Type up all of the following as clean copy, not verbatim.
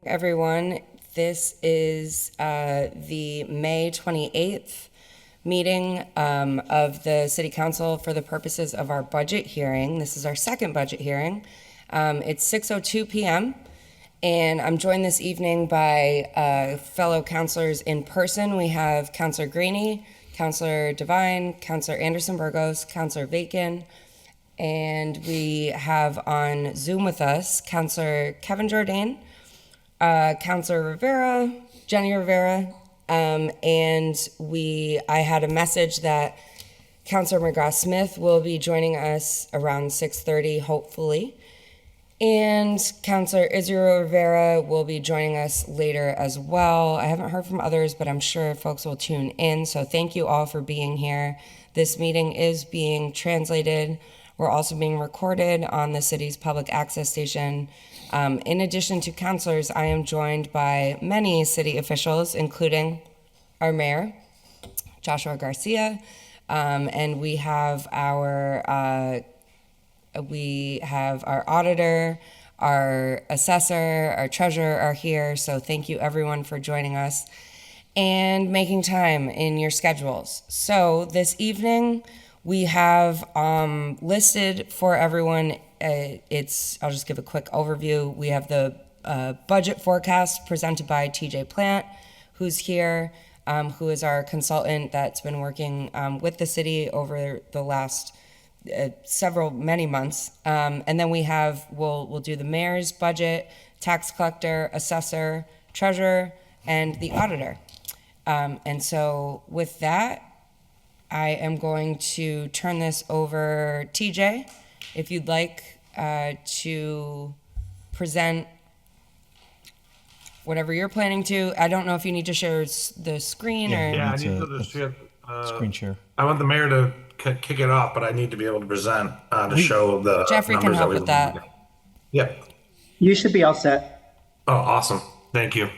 Everyone. This is the May 28th meeting of the City Council for the purposes of our budget hearing. This is our second budget hearing. It's 6:02 p.m. and I'm joined this evening by fellow councilors in person. We have Councilor Greeny, Councilor Devine, Councilor Anderson Burgos, Councilor Bacon, and we have on Zoom with us Councilor Kevin Jordan, Councilor Rivera, Jenny Rivera, and I had a message that Councilor McGrath-Smith will be joining us around 6:30, hopefully. And Councilor Israel Rivera will be joining us later as well. I haven't heard from others, but I'm sure folks will tune in. So thank you all for being here. This meeting is being translated. We're also being recorded on the city's public access station. In addition to councilors, I am joined by many city officials, including our mayor, Joshua Garcia, and we have our auditor, our assessor, our treasurer are here. So thank you everyone for joining us and making time in your schedules. So this evening we have listed for everyone, I'll just give a quick overview. We have the budget forecast presented by TJ Plant, who's here, who is our consultant that's been working with the city over the last many months. And then we'll do the mayor's budget, tax collector, assessor, treasurer, and the auditor. And so with that, I am going to turn this over, TJ, if you'd like to present whatever you're planning to. I don't know if you need to share the screen or... Yeah, I need to share. Screen share. I want the mayor to kick it off, but I need to be able to present to show the Jeffrey can numbers help we with that. Yep. You should be all set. Oh, awesome. Thank you.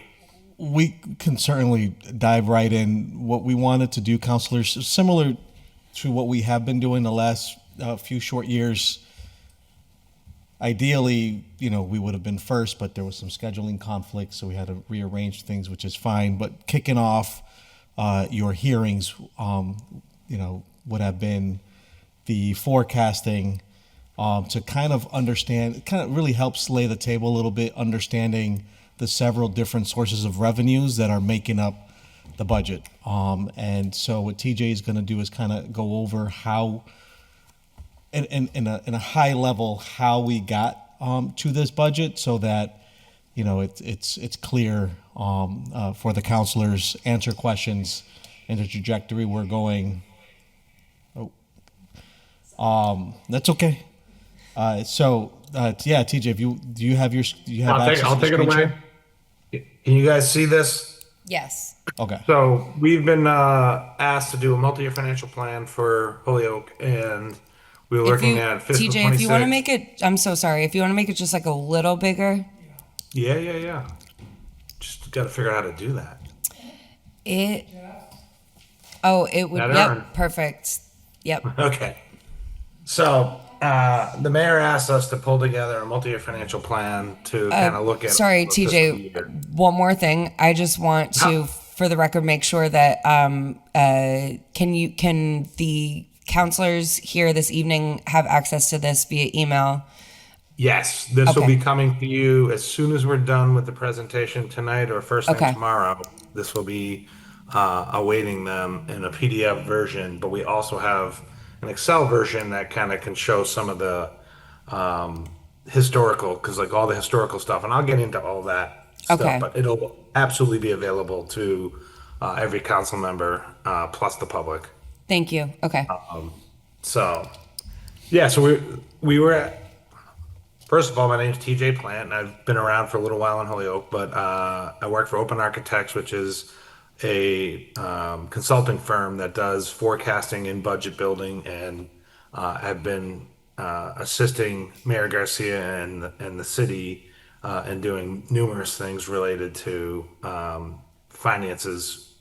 We can certainly dive right in. What we wanted to do, councilors, similar to what we have been doing the last few short years. Ideally, we would have been first, but there was some scheduling conflict, so we had to rearrange things, which is fine. But kicking off your hearings, would have been the forecasting to kind of understand. It kind of really helps lay the table a little bit, understanding the several different sources of revenues that are making up the budget. And so what TJ is going to do is kind of go over how, in a high level, how we got to this budget, so that it's clear for the councilors, answer questions, and the trajectory we're going. That's okay. Yeah, TJ, if you have access I'll to the take it screen away. share? Can you guys see this? Yes. Okay. So we've been asked to do a multi-year financial plan for Holyoke, and we were looking at fiscal TJ, 26. if you want to make it, I'm so sorry, if you want to make it just like a little bigger. Yeah. Just got to figure out how to do that. It would, That yep, earned. perfect. Yep. Okay. So the mayor asked us to pull together a multi-year financial plan to kind of look at. Sorry, the fiscal TJ, year. one more thing. I just want to, for the record, make sure that can the counselors here this evening have access to this via email? Yes, this will Okay. be coming to you as soon as we're done with the presentation tonight or first thing Okay. tomorrow. This will be awaiting them in a PDF version, but we also have an Excel version that kind of can show some of the historical, because like all the historical stuff, and I'll get into all that stuff, Okay. but it'll absolutely be available to every council member plus the public. Thank you. Okay. So, yeah, so we were at, first of all, my name's TJ Plant, and I've been around for a little while in Holyoke, but I work for Open Architects, which is a consulting firm that does forecasting and budget building, and have been assisting Mayor Garcia and the city in doing numerous things related to finances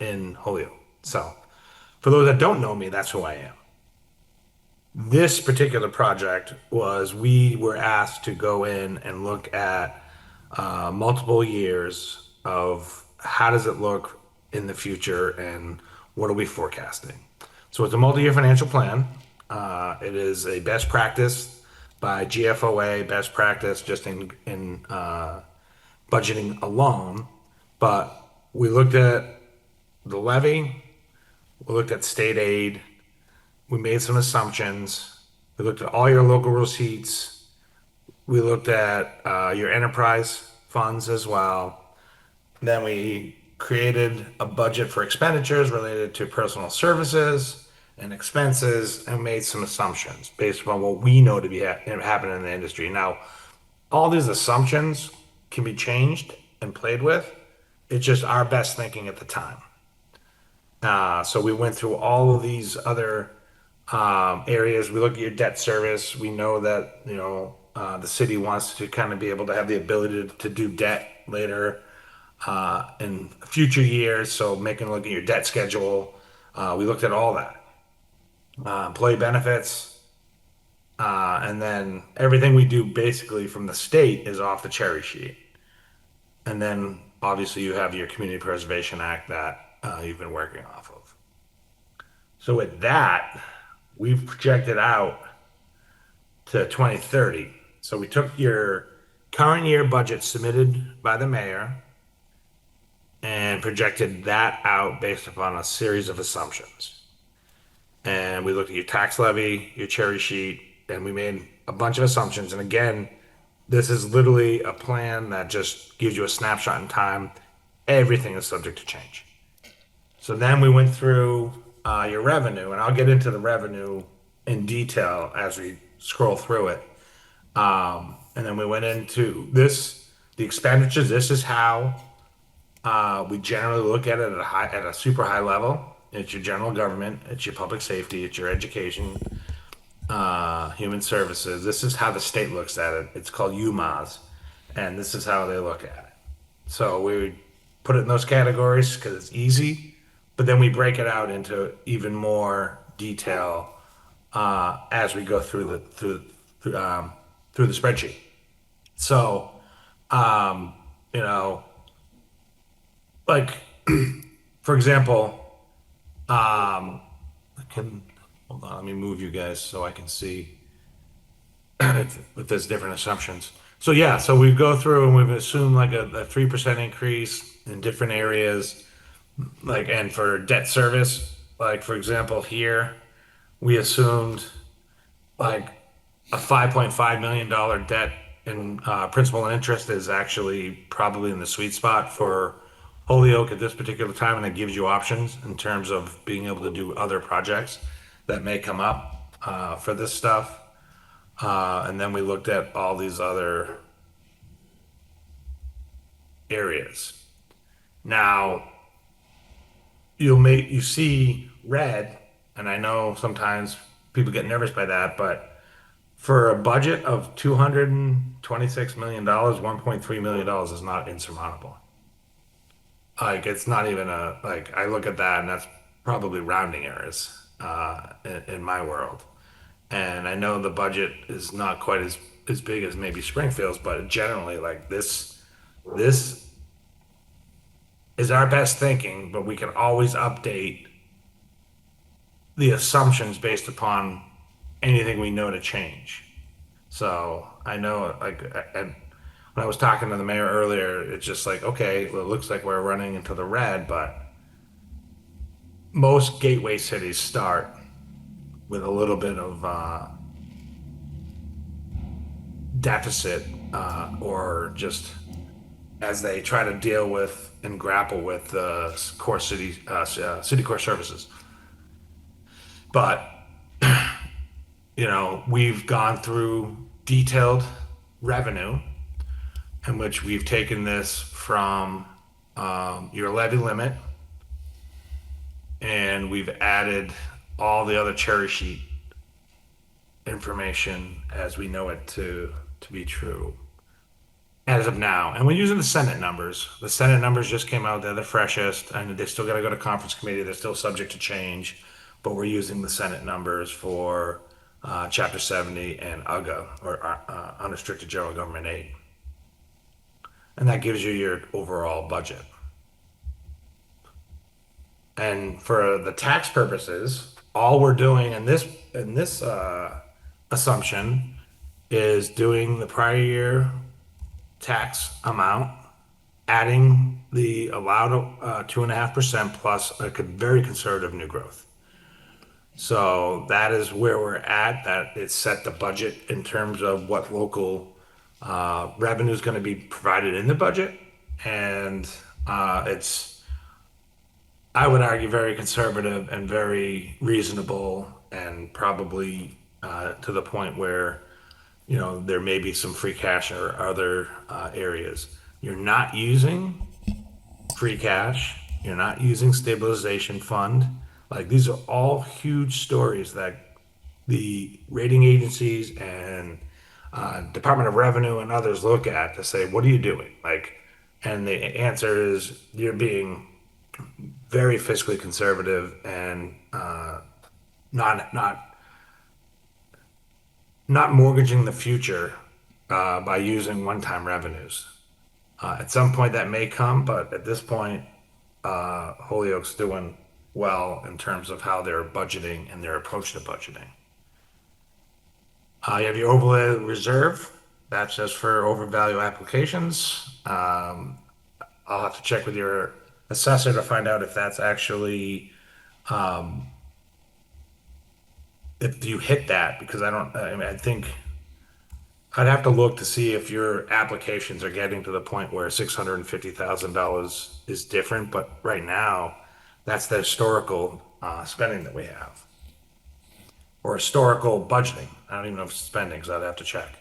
in Holyoke. So, for those that don't know me, that's who I am. This particular project was, we were asked to go in and look at multiple years of how does it look in the future and what are we forecasting. So it's a multi-year financial plan. It is a best practice by GFOA, best practice just in budgeting alone. But we looked at the levy, we looked at state aid, we made some assumptions, we looked at all your local receipts, we looked at your enterprise funds as well. Then we created a budget for expenditures related to personal services and expenses and made some assumptions based upon what we know to be happening in the industry. Now, all these assumptions can be changed and played with. It's just our best thinking at the time. So we went through all of these other areas. We look at your debt service. We know that, the city wants to kind of be able to have the ability to do debt later in future years. So making a look at your debt schedule. We looked at all that. Employee benefits. And then everything we do basically from the state is off the cherry sheet. And then obviously you have your Community Preservation Act that you've been working off of. So with that, we've projected out to 2030. So we took your current year budget submitted by the mayor and projected that out based upon a series of assumptions. And we looked at your tax levy, your cherry sheet, and we made a bunch of assumptions. And again, this is literally a plan that just gives you a snapshot in time. Everything is subject to change. So then we went through your revenue, and I'll get into the revenue in detail as we scroll through it. And then we went into the expenditures. This is how we generally look at it at a super high level. It's your general government, it's your public safety, it's your education, human services. This is how the state looks at it. It's called UMAS, and this is how they look at it. So we would put it in those categories because it's easy, but then we break it out into even more detail as we go through the spreadsheet. So, you know, like for example, I can hold on. Let me move you guys so I can see with this different assumptions. So yeah, so we go through and we've assumed like a 3% increase in different areas, like and for debt service, like for example here, we assumed like a $5.5 million debt in principal and interest is actually probably in the sweet spot for Holyoke at this particular time, and it gives you options in terms of being able to do other projects that may come up for this stuff. And then we looked at all these other areas. Now, you see red, and I know sometimes people get nervous by that, but for a budget of $226 million, $1.3 million is not insurmountable. Like it's not even like I look at that and that's probably rounding errors in my world. And I know the budget is not quite as big as maybe Springfield's, but generally like this is our best thinking, but we can always update the assumptions based upon anything we know to change. So I know when I was talking to the mayor earlier, it's just like, okay, well, it looks like we're running into the red, but most gateway cities start with a little bit of deficit or just as they try to deal with and grapple with core city core services. But, we've gone through detailed revenue in which we've taken this from your levy limit and we've added all the other cherry sheet information as we know it to be true as of now. And we're using the Senate numbers. The Senate numbers just came out. They're the freshest, and they still got to go to conference committee. They're still subject to change, but we're using the Senate numbers for Chapter 70 and UGA, or Unrestricted General Government Aid. and that gives you your overall budget. And for the tax purposes, all we're doing in this assumption is doing the prior year tax amount, adding the allowed 2.5% plus a very conservative new growth. So that is where we're at. That it's set the budget in terms of what local revenue is going to be provided in the budget, and it's, I would argue, very conservative and very reasonable, and probably to the point where there may be some free cash or other areas. You're not using free cash. You're not using stabilization fund. Like these are all huge stories that the rating agencies and Department of Revenue and others look at to say, what are you doing? Like, and the answer is you're being very fiscally conservative and not not mortgaging the future by using one-time revenues. At some point that may come, but at this point, Holyoke's doing well in terms of how they're budgeting and their approach to budgeting. You have your overlay reserve. That's just for overvalue applications. I'll have to check with your assessor to find out if that's actually if you hit that, because I don't. I mean, I think I'd have to look to see if your applications are getting to the point where $650,000 is different. But right now, that's the historical spending that we have, or historical budgeting. I don't even know if it's spending, because I'd have to check.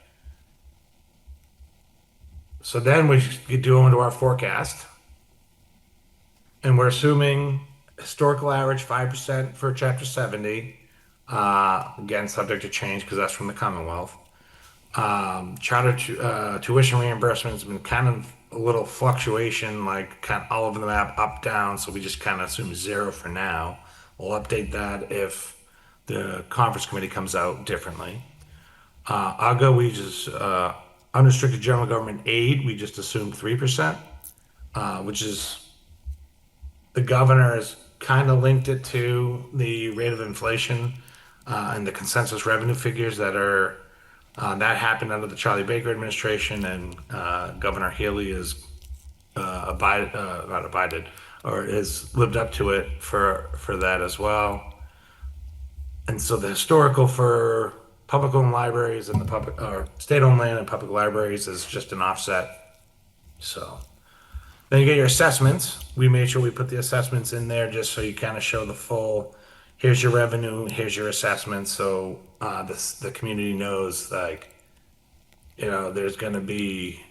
So then we could do into our forecast, and we're assuming historical average 5% for Chapter 70. Again, subject to change because that's from the Commonwealth. Tuition reimbursement has been kind of a little fluctuation, like kind of all over the map, up, down. So we just kind of assume zero for now. We'll update that if the conference committee comes out differently. AGA, we just unrestricted general government aid, we just assumed 3%, which is the governor has kind of linked it to the rate of inflation and the consensus revenue figures that happened under the Charlie Baker administration, and Governor Haley is not abided, or has lived up to it for that as well. And so the historical for public-owned libraries and the public or state-owned land and public libraries is just an offset. So then you get your assessments. We made sure we put the assessments in there just so you kind of show the full. Here's your revenue. Here's your assessments. So the community knows, like, there's going to be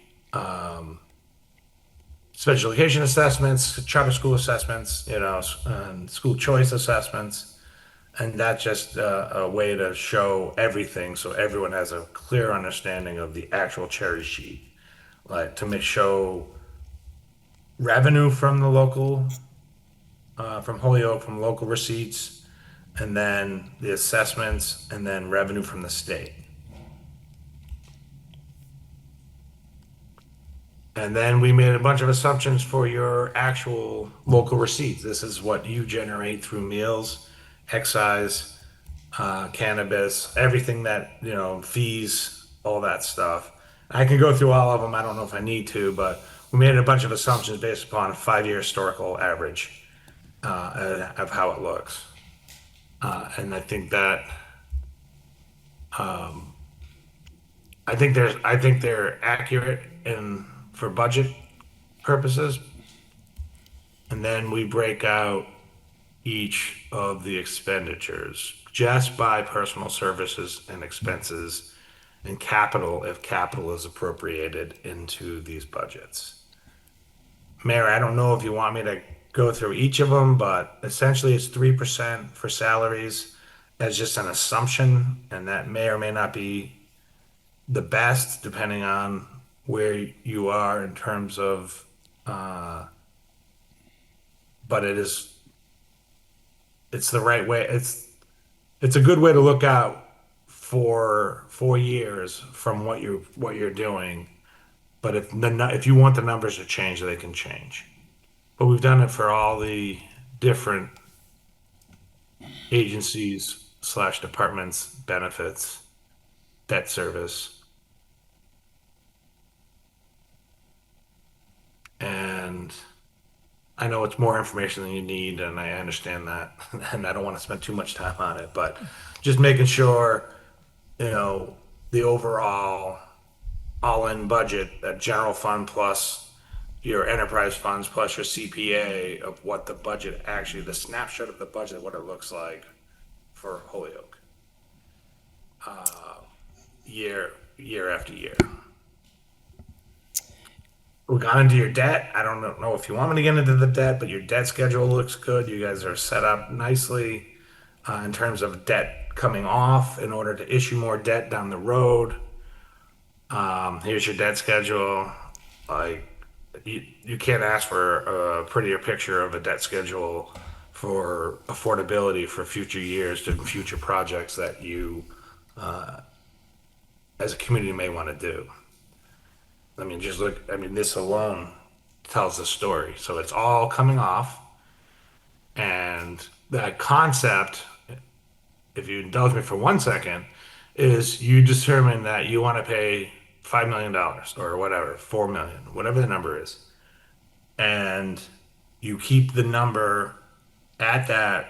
special education assessments, charter school assessments, and school choice assessments. And that's just a way to show everything so everyone has a clear understanding of the actual cherry sheet. Like to show revenue from the local, from Holyoke, from local receipts, and then the assessments, and then revenue from the state. And then we made a bunch of assumptions for your actual local receipts. This is what you generate through meals, excise, cannabis, everything that, fees, all that stuff. I can go through all of them. I don't know if I need to, but we made a bunch of assumptions based upon a 5-year historical average of how it looks. And I think that, I think they're accurate for budget purposes. And then we break out each of the expenditures just by personal services and expenses and capital, if capital is appropriated into these budgets. Mayor, I don't know if you want me to go through each of them, but essentially it's 3% for salaries as just an assumption, and that may or may not be the best depending on where you are in terms of, but it's the right way. It's a good way to look out for 4 years from what you're doing, But if you want the numbers to change, they can change. But we've done it for all the different agencies slash departments, benefits, debt service. And I know it's more information than you need, and I understand that. And I don't want to spend too much time on it, but just making sure, the overall all-in budget, that general fund plus your enterprise funds plus your CPA of what the budget actually, the snapshot of the budget, what it looks like for Holyoke, year after year. We got into your debt. I don't know if you want me to get into the debt, but your debt schedule looks good. You guys are set up nicely in terms of debt coming off in order to issue more debt down the road. Here's your debt schedule. Like you can't ask for a prettier picture of a debt schedule for affordability for future years to future projects that you, as a community, may want to do. I mean, just look, I mean, this alone tells the story. So it's all coming off. And that concept, if you indulge me for 1 second, is you determine that you want to pay $5 million or whatever, 4 million, whatever the number is. And you keep the number at that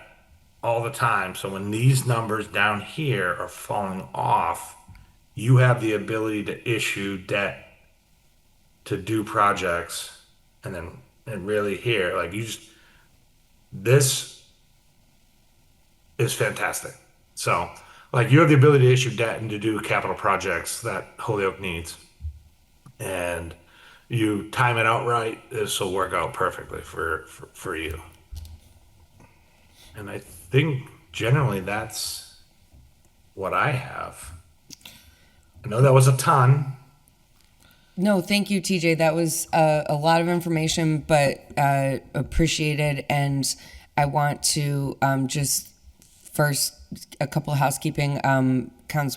all the time. So when these numbers down here are falling off, you have the ability to issue debt to do projects, and really here, like this is fantastic. So like you have the ability to issue debt and to do capital projects that Holyoke needs, and you time it out right, this will work out perfectly for you. And I think generally that's what I have. I know that was a ton. No, thank you, TJ. That was a lot of information, but appreciated. And I want to just first, a couple of housekeeping.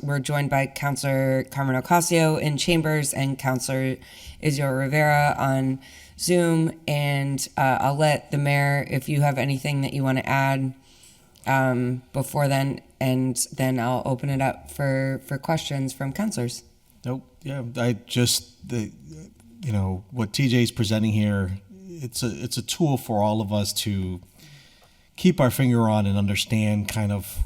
We're joined by Councilor Carmen Ocasio in chambers and Councilor Isidro Rivera on Zoom. And I'll let the mayor, if you have anything that you want to add before then, and then I'll open it up for questions from councilors. Nope. Yeah, what TJ's presenting here, it's a tool for all of us to keep our finger on and understand kind of,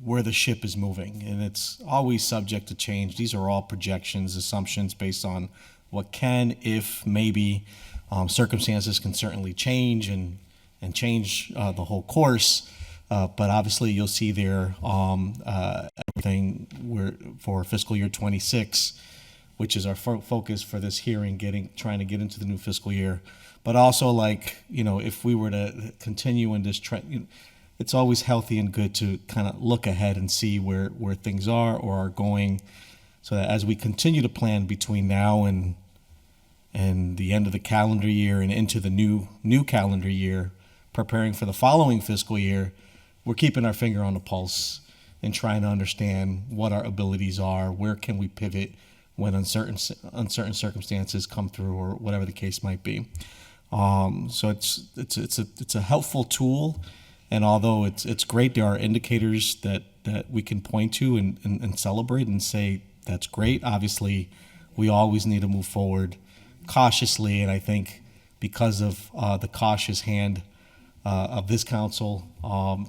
where the ship is moving. And it's always subject to change. These are all projections, assumptions based on what can, if, maybe. Circumstances can certainly change and change the whole course. But obviously you'll see there everything for fiscal year 26, which is our focus for this hearing, trying to get into the new fiscal year. But also, if we were to continue in this trend, it's always healthy and good to kind of look ahead and see where things are or are going, so that as we continue to plan between now and the end of the calendar year and into the new calendar year, preparing for the following fiscal year, we're keeping our finger on the pulse and trying to understand what our abilities are, where can we pivot when uncertain circumstances come through, or whatever the case might be. So it's a helpful tool, and although it's great, there are indicators that we can point to and celebrate and say that's great. Obviously, we always need to move forward cautiously, and I think because of the cautious hand of this council,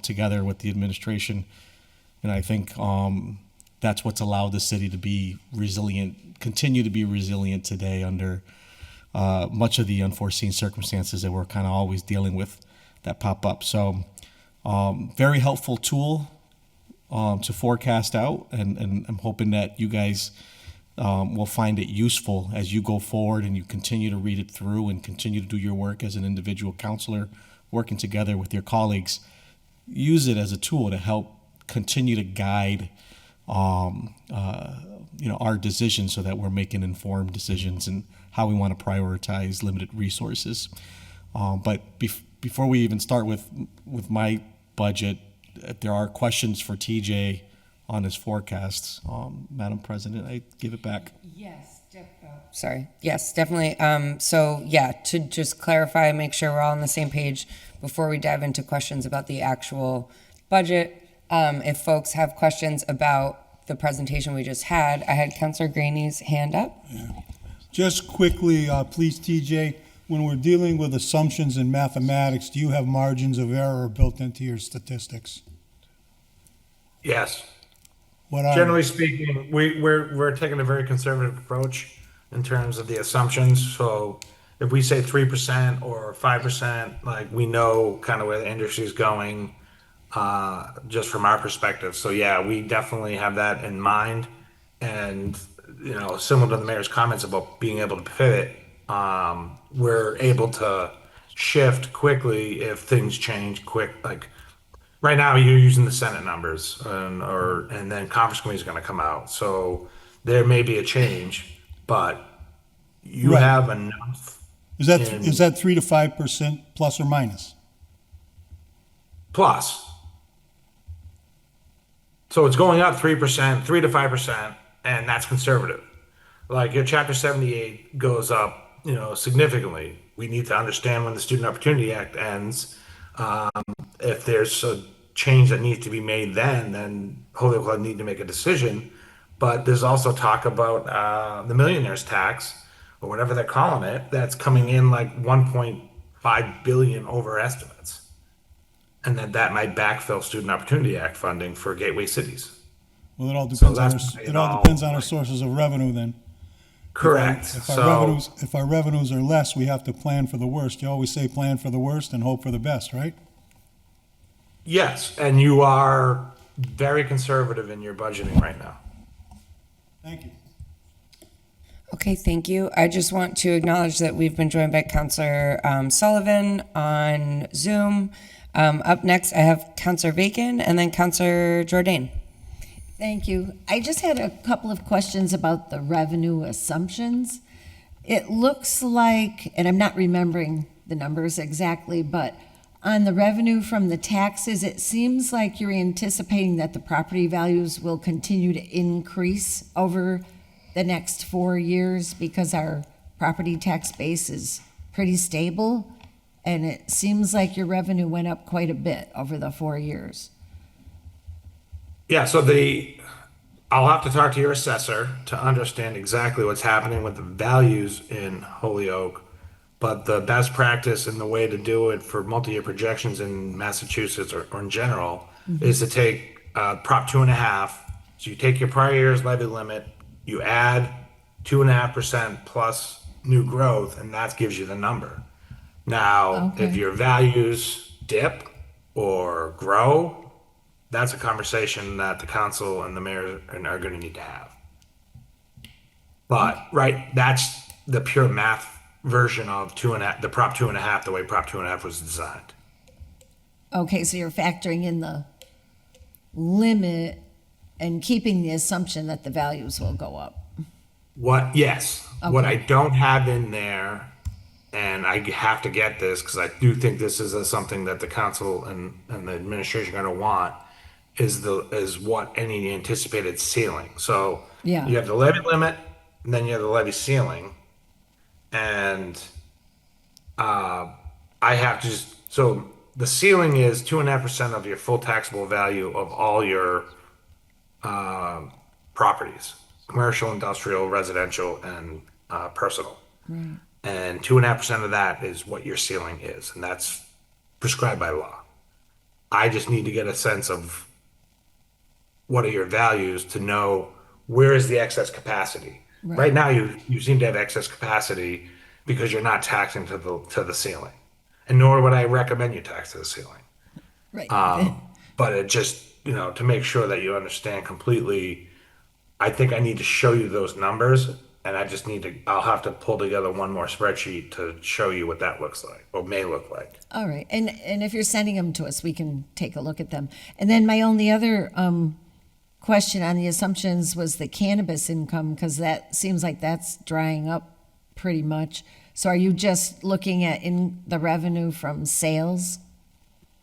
together with the administration, and I think that's what's allowed the city to be resilient, continue to be resilient today under much of the unforeseen circumstances that we're kind of always dealing with that pop up. So very helpful tool to forecast out, and I'm hoping that you guys will find it useful as you go forward and you continue to read it through and continue to do your work as an individual counselor, working together with your colleagues. Use it as a tool to help continue to guide our decisions, so that we're making informed decisions and how we want to prioritize limited resources. But before we even start with my budget, if there are questions for TJ on his forecasts, Madam President, I give it back. Yes, Sorry. Yes, definitely. So yeah, to just clarify, make sure we're all on the same page before we dive into questions about the actual budget. If folks have questions about the presentation we just had, I had Councilor Graney's hand up. Just quickly, please, TJ, when we're dealing with assumptions in mathematics, do you have margins of error built into your statistics? Yes. What are Generally speaking, we're taking a very conservative approach in terms of the assumptions. So if we say 3% or 5%, like we know kind of where the industry is going, just from our perspective. So yeah, we definitely have that in mind. And similar to the mayor's comments about being able to pivot, we're able to shift quickly if things change quick. Like right now, you're using the Senate numbers, and then conference committee is going to come out. So there may be a change, but you Right. have enough Is that in- is that 3 to 5% plus or minus? plus. So it's going up 3%, 3 to 5%, and that's conservative. Like your Chapter 78 goes up, significantly. We need to understand when the Student Opportunity Act ends. If there's a change that needs to be made then Holyoke will need to make a decision. But there's also talk about the millionaire's tax, or whatever they're calling it, that's coming in like 1.5 billion over estimates. And that might backfill Student Opportunity Act funding for gateway cities. Well, it all depends on that's our, it it all all, depends on our like- sources of revenue then. Correct. If our revenues are less, we have to plan for the worst. You always say plan for the worst and hope for the best, right? Yes, and you are very conservative in your budgeting right now. Thank you. Okay, thank you. I just want to acknowledge that we've been joined by Councilor Sullivan on Zoom. Up next, I have Councilor Bacon and then Councilor Jordan. Thank you. I just had a couple of questions about the revenue assumptions. It looks like, and I'm not remembering the numbers exactly, but on the revenue from the taxes, it seems like you're anticipating that the property values will continue to increase over the next 4 years because our property tax base is pretty stable. And it seems like your revenue went up quite a bit over the 4 years. Yeah, so I'll have to talk to your assessor to understand exactly what's happening with the values in Holyoke. But the best practice and the way to do it for multi-year projections in Massachusetts or in general is to take Prop 2.5. So you take your prior year's levy limit, you add 2.5% plus new growth, and that gives you the number. Now, if Okay. your values dip or grow, that's a conversation that the council and the mayor are going to need to have. But that's the pure math version of the Prop 2.5, the way Prop 2.5 was designed. Okay, so you're factoring in the limit and keeping the assumption that the values will go up. Yes. What I Okay. don't have in there, and I have to get this because I do think this is something that the council and the administration are going to want, is what any anticipated ceiling. So Yeah. you have the levy limit, and then you have the levy ceiling, and I have to so the ceiling is 2.5% of your full taxable value of all your properties, commercial, industrial, residential, and personal. Right. And 2.5% of that is what your ceiling is, and that's prescribed by law. I just need to get a sense of what are your values to know where is the excess capacity. Right now, you seem to have excess capacity because you're not taxing to the ceiling, and nor would I recommend you tax to the ceiling. Right. But it just to make sure that you understand completely, I think I need to show you those numbers, and I'll have to pull together one more spreadsheet to show you what that looks like or may look like. All right. And if you're sending them to us, we can take a look at them. And then my only other question on the assumptions was the cannabis income, because that seems like that's drying up pretty much. So are you just looking at in the revenue from sales?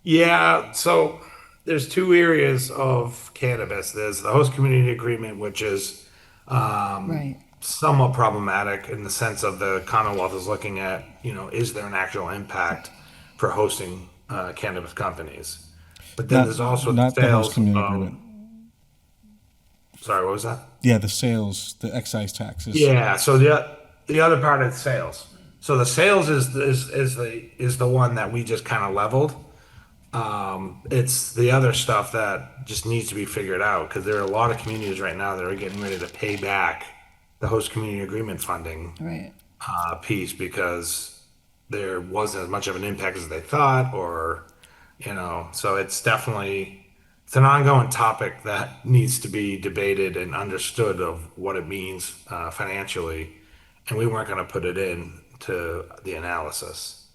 Yeah, so there's two areas of cannabis. There's the host community agreement, which is Right. somewhat problematic in the sense of the Commonwealth is looking at, is there an actual impact for hosting cannabis companies? But then Not there's also the not the host sales community of, agreement. sorry, what was that? Yeah, the sales, the excise taxes. Yeah, so the other part is sales. So the sales is the one that we just kind of leveled. It's the other stuff that just needs to be figured out because there are a lot of communities right now that are getting ready to pay back the host community agreement funding Right. piece because there wasn't as much of an impact as they thought, or so it's an ongoing topic that needs to be debated and understood of what it means financially, and we weren't going to put it in to the analysis.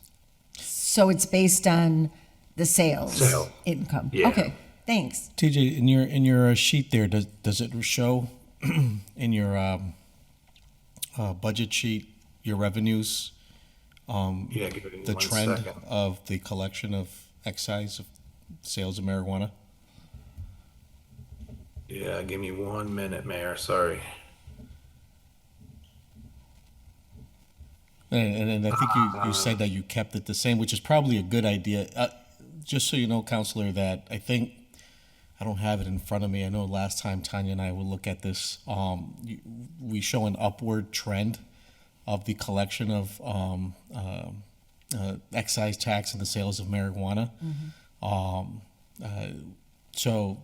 So it's based on the sales Sale. income? Yeah. Okay, thanks. TJ, in your sheet there, does it show in your budget sheet your revenues, Yeah, give it the one trend second. of the collection of excise of sales of marijuana? Yeah, give me 1 minute, Mayor. Sorry. And I think you said that you kept it the same, which is probably a good idea. Just so you know, Counselor, that I don't have it in front of me. I know last time Tanya and I will look at this, we show an upward trend of the collection of excise tax and the sales of marijuana.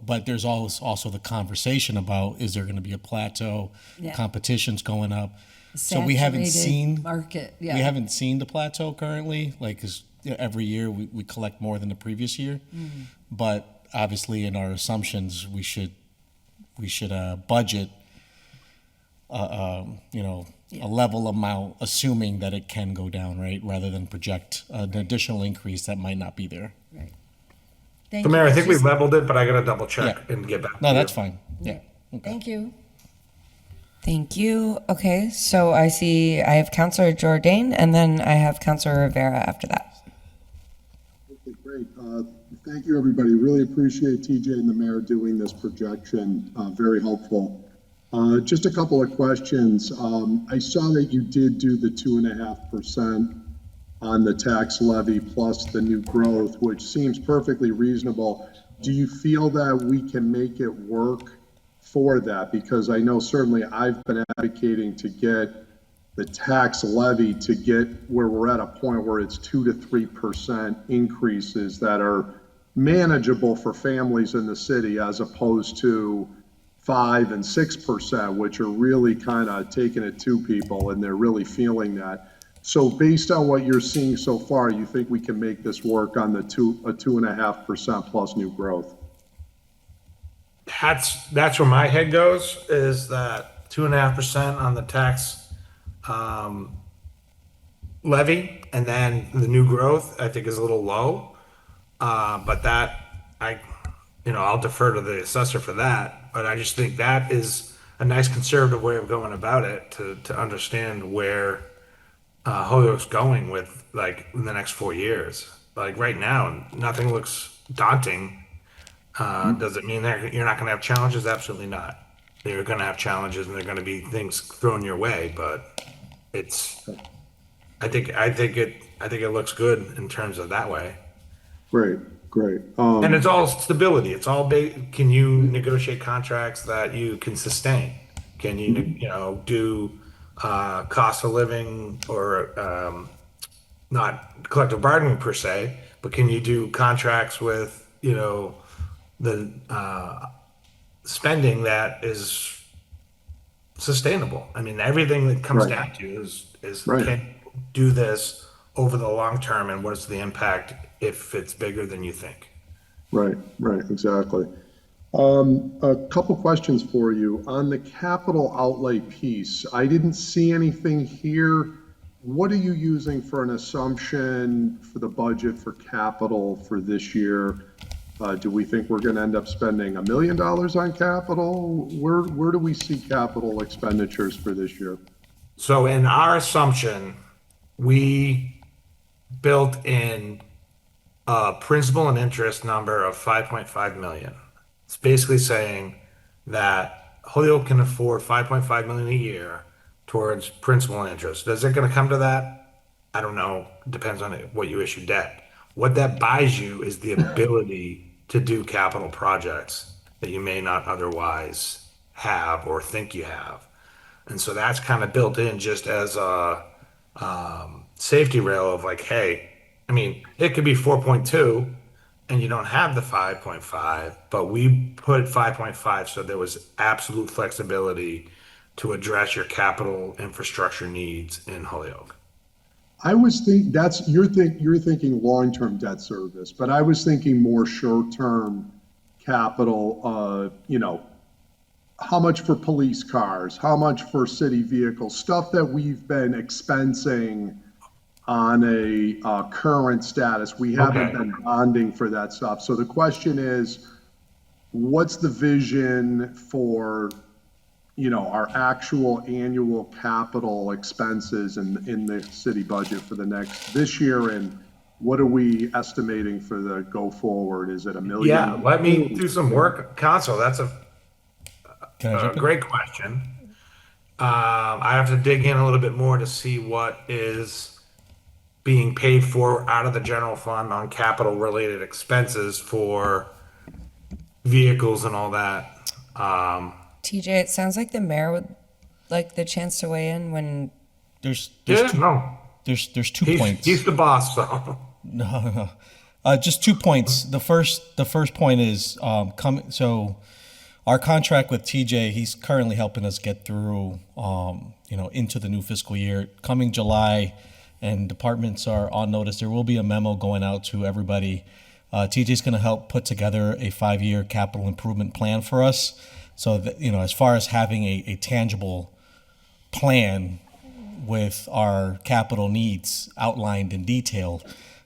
But there's always also the conversation about, is there going to be a plateau? Yeah. Competition's going up. So we haven't Saturated seen market, we yeah. haven't seen the plateau currently, like, 'cause every year we collect more than the previous year. But obviously in our assumptions, we should budget, a level amount, assuming that it can go down, right? Rather than project an additional increase that might not be there. Right. Thank So, you. Mayor, I think we Just- leveled it, but I got to double check Yeah. and get back. No, to that's you. fine. Yeah. Okay. Thank you. Thank you. Okay, so I have Counselor Jordan, and then I have Counselor Rivera after that. Okay, great. Thank you, everybody. Really appreciate TJ and the mayor doing this projection. Very helpful. Just a couple of questions. I saw that you did do the 2.5% on the tax levy plus the new growth, which seems perfectly reasonable. Do you feel that we can make it work for that? Because I know certainly I've been advocating to get the tax levy to get where we're at a point where it's 2 to 3% increases that are manageable for families in the city, as opposed to 5 and 6%, which are really kind of taking it to people and they're really feeling that. So based on what you're seeing so far, you think we can make this work on the 2.5% plus new growth? That's where my head goes, is that 2.5% on the tax levy, and then the new growth I think is a little low. But I'll defer to the assessor for that. But I just think that is a nice conservative way of going about it to understand where Holyoke's going with, like, in the next 4 years. Like right now, nothing looks daunting. Does it mean that you're not going to have challenges? Absolutely not. You're going to have challenges, and there are going to be things thrown your way. But I think it looks good in terms of that way. Great, great. And it's all stability. It's all can you negotiate contracts that you can sustain? Can you do cost of living, or not collective bargaining per se, but can you do contracts with the spending that is sustainable? I mean, everything that comes Right. down to is Right. can you do this over the long term, and what is the impact if it's bigger than you think? Right, exactly. A couple questions for you. On the capital outlay piece, I didn't see anything here. What are you using for an assumption for the budget for capital for this year? Do we think we're going to end up spending $1 million on capital? Where do we see capital expenditures for this year? So in our assumption, we built in a principal and interest number of 5.5 million. It's basically saying that Holyoke can afford 5.5 million a year towards principal and interest. Is it going to come to that? I don't know. Depends on what you issue debt. What that buys you is the ability to do capital projects that you may not otherwise have or think you have. And so that's kind of built in just as a safety rail of like, hey, I mean, it could be 4.2 and you don't have the 5.5, but we put 5.5 so there was absolute flexibility to address your capital infrastructure needs in Holyoke. I was you're thinking long-term debt service, but I was thinking more short-term capital, how much for police cars, how much for city vehicles, stuff that we've been expensing on a current status. We haven't Okay. been bonding for that stuff. So the question is, what's the vision for, our actual annual capital expenses in the city budget for this year? And what are we estimating for the go forward? Is it a Yeah, million? let me do some work. Council, that's Can I a jump in? great question. I have to dig in a little bit more to see what is being paid for out of the general fund on capital related expenses for vehicles and all that. TJ, it sounds like the mayor would like the chance to weigh in when There's Yeah, two no, there's 2 he's points. the boss, though. No. Just 2 points. The first point is coming. So our contract with TJ, he's currently helping us get through, into the new fiscal year. Coming July, and departments are on notice. There will be a memo going out to everybody. TJ's going to help put together a 5-year capital improvement plan for us. So that, as far as having a tangible plan with our capital needs outlined in detail,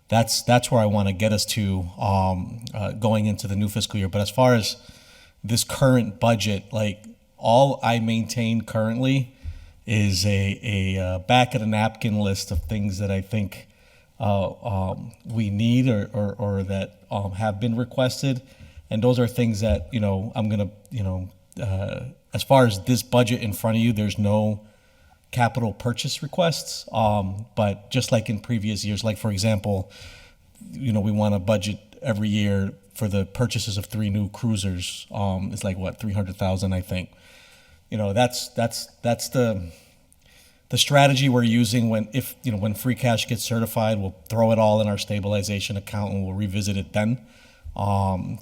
that's where I want to get us to going into the new fiscal year. But as far as this current budget, like all I maintain currently is a back of the napkin list of things that I think we need or that have been requested, and those are things that I'm gonna as far as this budget in front of you, there's no capital purchase requests, but just like in previous years, like for example, we want to budget every year for the purchases of 3 new cruisers. It's like what, 300,000, I think. That's the strategy we're using when free cash gets certified. We'll throw it all in our stabilization account and we'll revisit it then.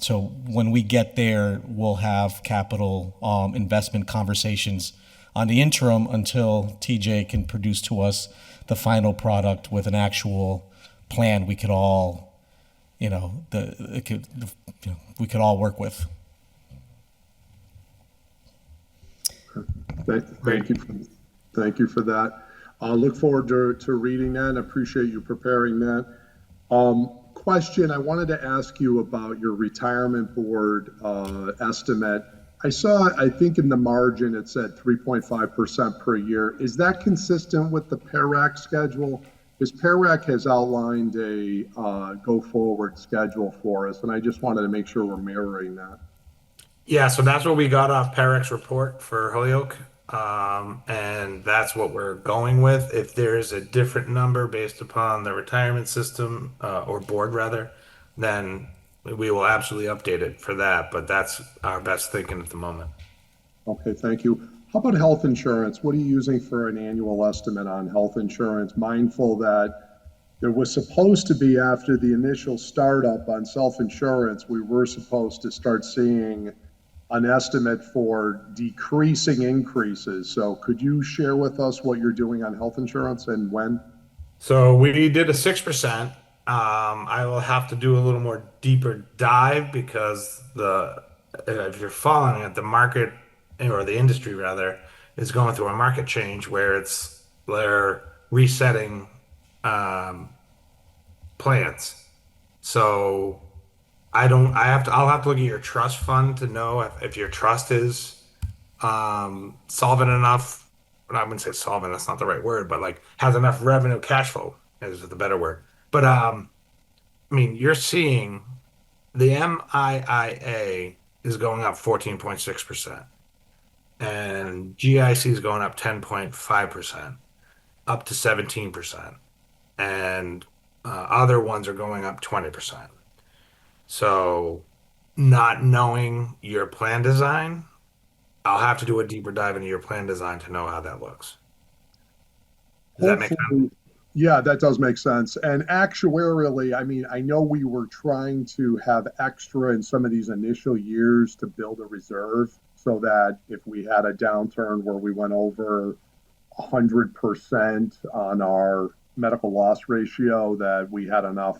So when we get there, we'll have capital investment conversations on the interim until TJ can produce to us the final product with an actual plan we could all, we could all work with. Thank you. Thank you for that. I look forward to reading that and appreciate you preparing that. Question, I wanted to ask you about your retirement board estimate. I think in the margin it said 3.5% per year. Is that consistent with the PERAC schedule? Because PERAC has outlined a go forward schedule for us, and I just wanted to make sure we're mirroring that. Yeah, so that's what we got off Perek's report for Holyoke. And that's what we're going with. If there's a different number based upon the retirement system, or board rather, then we will absolutely update it for that. But that's our best thinking at the moment. Okay, thank you. How about health insurance? What are you using for an annual estimate on health insurance? Mindful that there was supposed to be, after the initial startup on self-insurance, we were supposed to start seeing an estimate for decreasing increases. So could you share with us what you're doing on health insurance and when? So we did a 6%. I will have to do a little more deeper dive because if you're following it, the market or the industry rather is going through a market change where they're resetting plans. So I'll have to look at your trust fund to know if your trust is solvent enough. I wouldn't say solvent, that's not the right word, but like has enough revenue cash flow is the better word. But I mean, you're seeing the MIIA is going up 14.6%. and GIC is going up 10.5%, up to 17%, and other ones are going up 20%. So, not knowing your plan design, I'll have to do a deeper dive into your plan design to know how that looks. Does that make sense? Hopefully, yeah, that does make sense. And actuarially, I mean, I know we were trying to have extra in some of these initial years to build a reserve so that if we had a downturn where we went over 100% on our medical loss ratio, that we had enough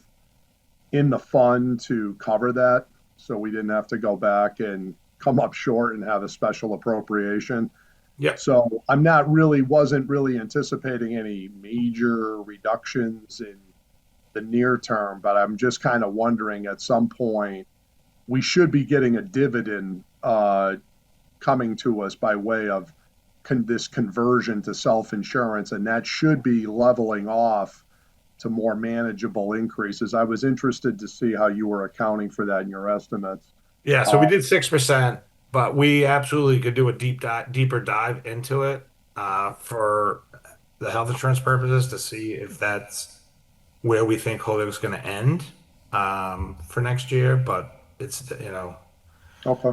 in the fund to cover that. So we didn't have to go back and come up short and have a special appropriation. Yep. So wasn't really anticipating any major reductions in the near term, but I'm just kind of wondering at some point, we should be getting a dividend coming to us by way of this conversion to self-insurance, and that should be leveling off to more manageable increases. I was interested to see how you were accounting for that in your estimates. Yeah, so we did 6%, but we absolutely could do a deeper dive into it for the health insurance purposes to see if that's where we think Holyoke's going to end for next year. But it's, Okay.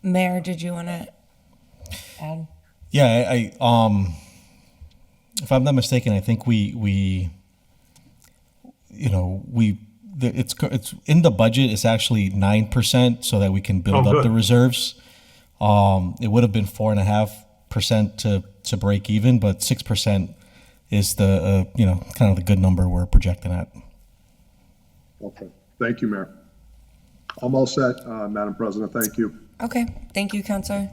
Mayor, did you want to add? Yeah, if I'm not mistaken, I think it's in the budget. It's actually 9% so that we can build Oh, up good. the reserves. It would have been 4.5% to break even, but 6% is the kind of the good number we're projecting at. Okay. Thank you, Mayor. I'm all set, Madam President. Thank you. Okay, thank you, Counselor.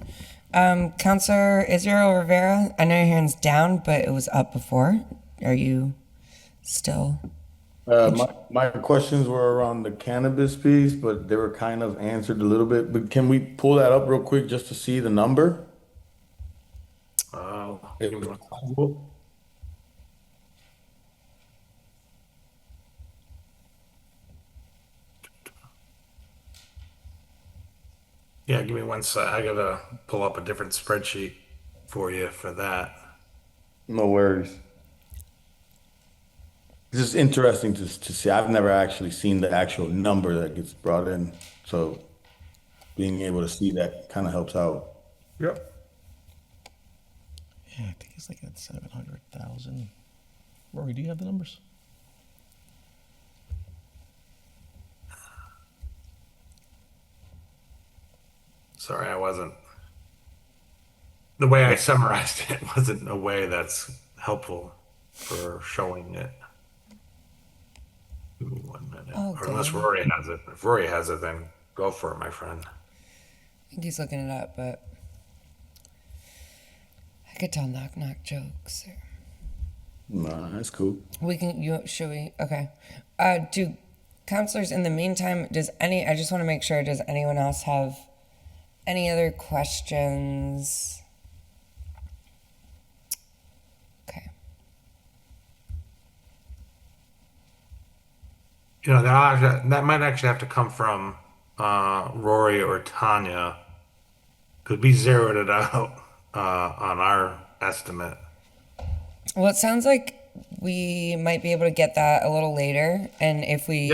Counselor Israel Rivera, I know your hand's down, but it was up before. Are you still? My questions were around the cannabis piece, but they were kind of answered a little bit. But can we pull that up real quick just to see the number? give me one second. Yeah, give me one sec. I gotta pull up a different spreadsheet for you for that. No worries. It's just interesting to see. I've never actually seen the actual number that gets brought in. So being able to see that kind of helps out. Yep. Yeah, I think it's like at 700,000. Rory, do you have the numbers? Sorry, I wasn't. The way I summarized it wasn't a way that's helpful for showing it. Give me 1 minute. Oh, Or unless damn. Rory has it. If Rory has it, then go for it, my friend. I think he's looking it up, but I could tell knock jokes. Nah, that's cool. We can. Should we? Okay. Do counselors in the meantime? I just want to make sure. Does anyone else have any other questions? Okay. That might actually have to come from Rory or Tanya, because we zeroed it out on our estimate. Well, it sounds like we might be able to get that a little later, and if we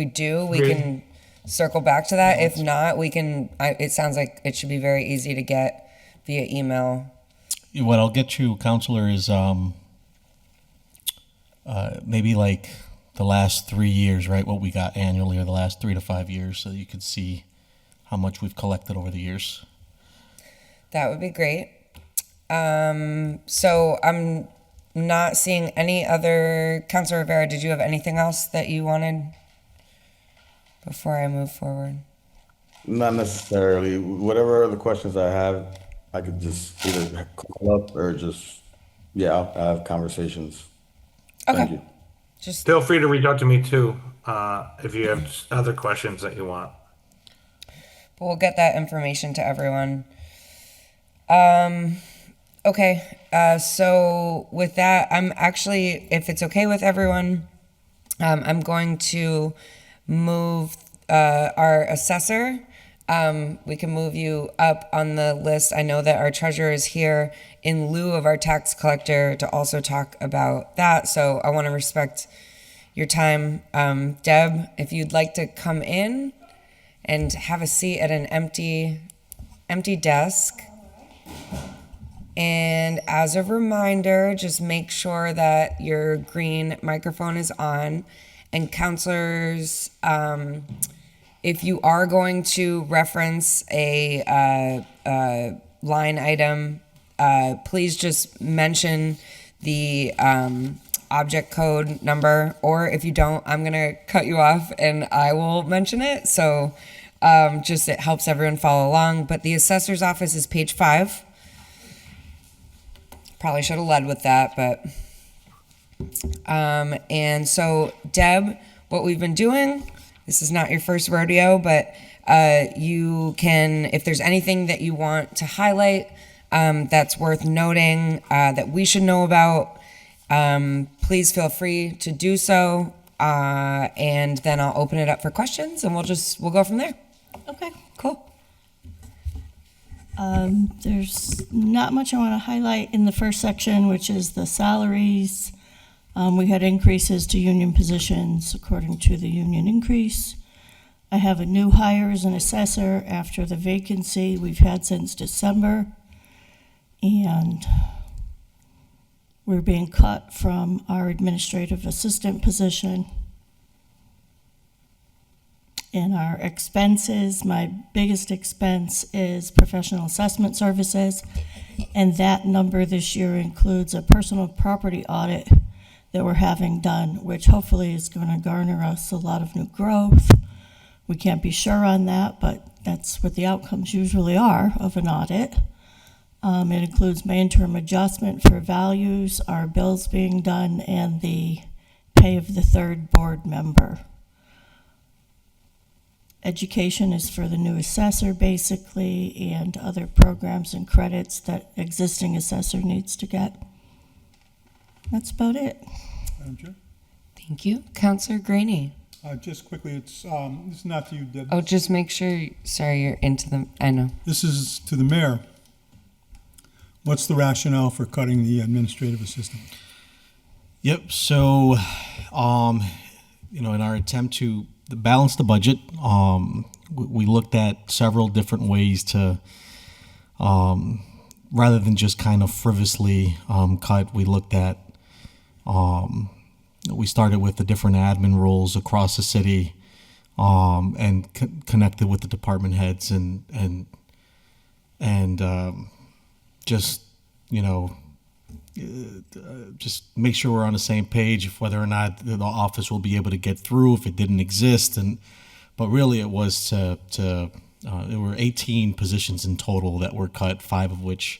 do, we Great. can circle back to that. If not, we can. It sounds like it should be very easy to get via email. What I'll get you, Counselor, is maybe like the last 3 years, right? What we got annually, or the last 3 to 5 years, so you can see how much we've collected over the years. That would be great. So I'm not seeing any other. Councilor Rivera, did you have anything else that you wanted before I move forward? Not necessarily. Whatever other questions I have, I could just either call up or just, yeah, I'll have conversations. Thank Okay. you. Just Feel free to reach out to me too if you have other questions that you want. we'll get that information to everyone. Okay. So with that, I'm actually, if it's okay with everyone, I'm going to move our assessor we can move you up on the list. I know that our treasurer is here in lieu of our tax collector to also talk about that. So I want to respect your time. Deb, if you'd like to come in and have a seat at an empty desk. And as a reminder, just make sure that your green microphone is on. And counselors, if you are going to reference a line item, please just mention the object code number, or if you don't, I'm gonna cut you off and I will mention it. So just it helps everyone follow along. But the assessor's office is page 5. Probably should have led with that, but and so Deb, what we've been doing, this is not your first rodeo, but you can, if there's anything that you want to highlight that's worth noting that we should know about, please feel free to do so, and then I'll open it up for questions, and we'll go from there. Okay. Cool. There's not much I want to highlight in the first section, which is the salaries. We had increases to union positions according to the union increase. I have a new hire as an assessor after the vacancy we've had since December. And we're being cut from our administrative assistant position. In our expenses, my biggest expense is professional assessment services, and that number this year includes a personal property audit that we're having done, which hopefully is going to garner us a lot of new growth. We can't be sure on that, but that's what the outcomes usually are of an audit. It includes my interim adjustment for values, our bills being done, and the pay of the third board member. Education is for the new assessor, basically, and other programs and credits that existing assessor needs to get. That's about it. Madam Chair? Thank you. Counselor Graney. Just quickly, it's this is not to you, Deb. Oh, just make sure, sorry, you're into the, I know. This is to the mayor. What's the rationale for cutting the administrative assistant? Yep. So, in our attempt to balance the budget, we looked at several different ways to, rather than just kind of frivolously cut, we looked at, we started with the different admin roles across the city, and connected with the department heads and just, just make sure we're on the same page of whether or not the office will be able to get through if it didn't exist. But really it was there were 18 positions in total that were cut, 5 of which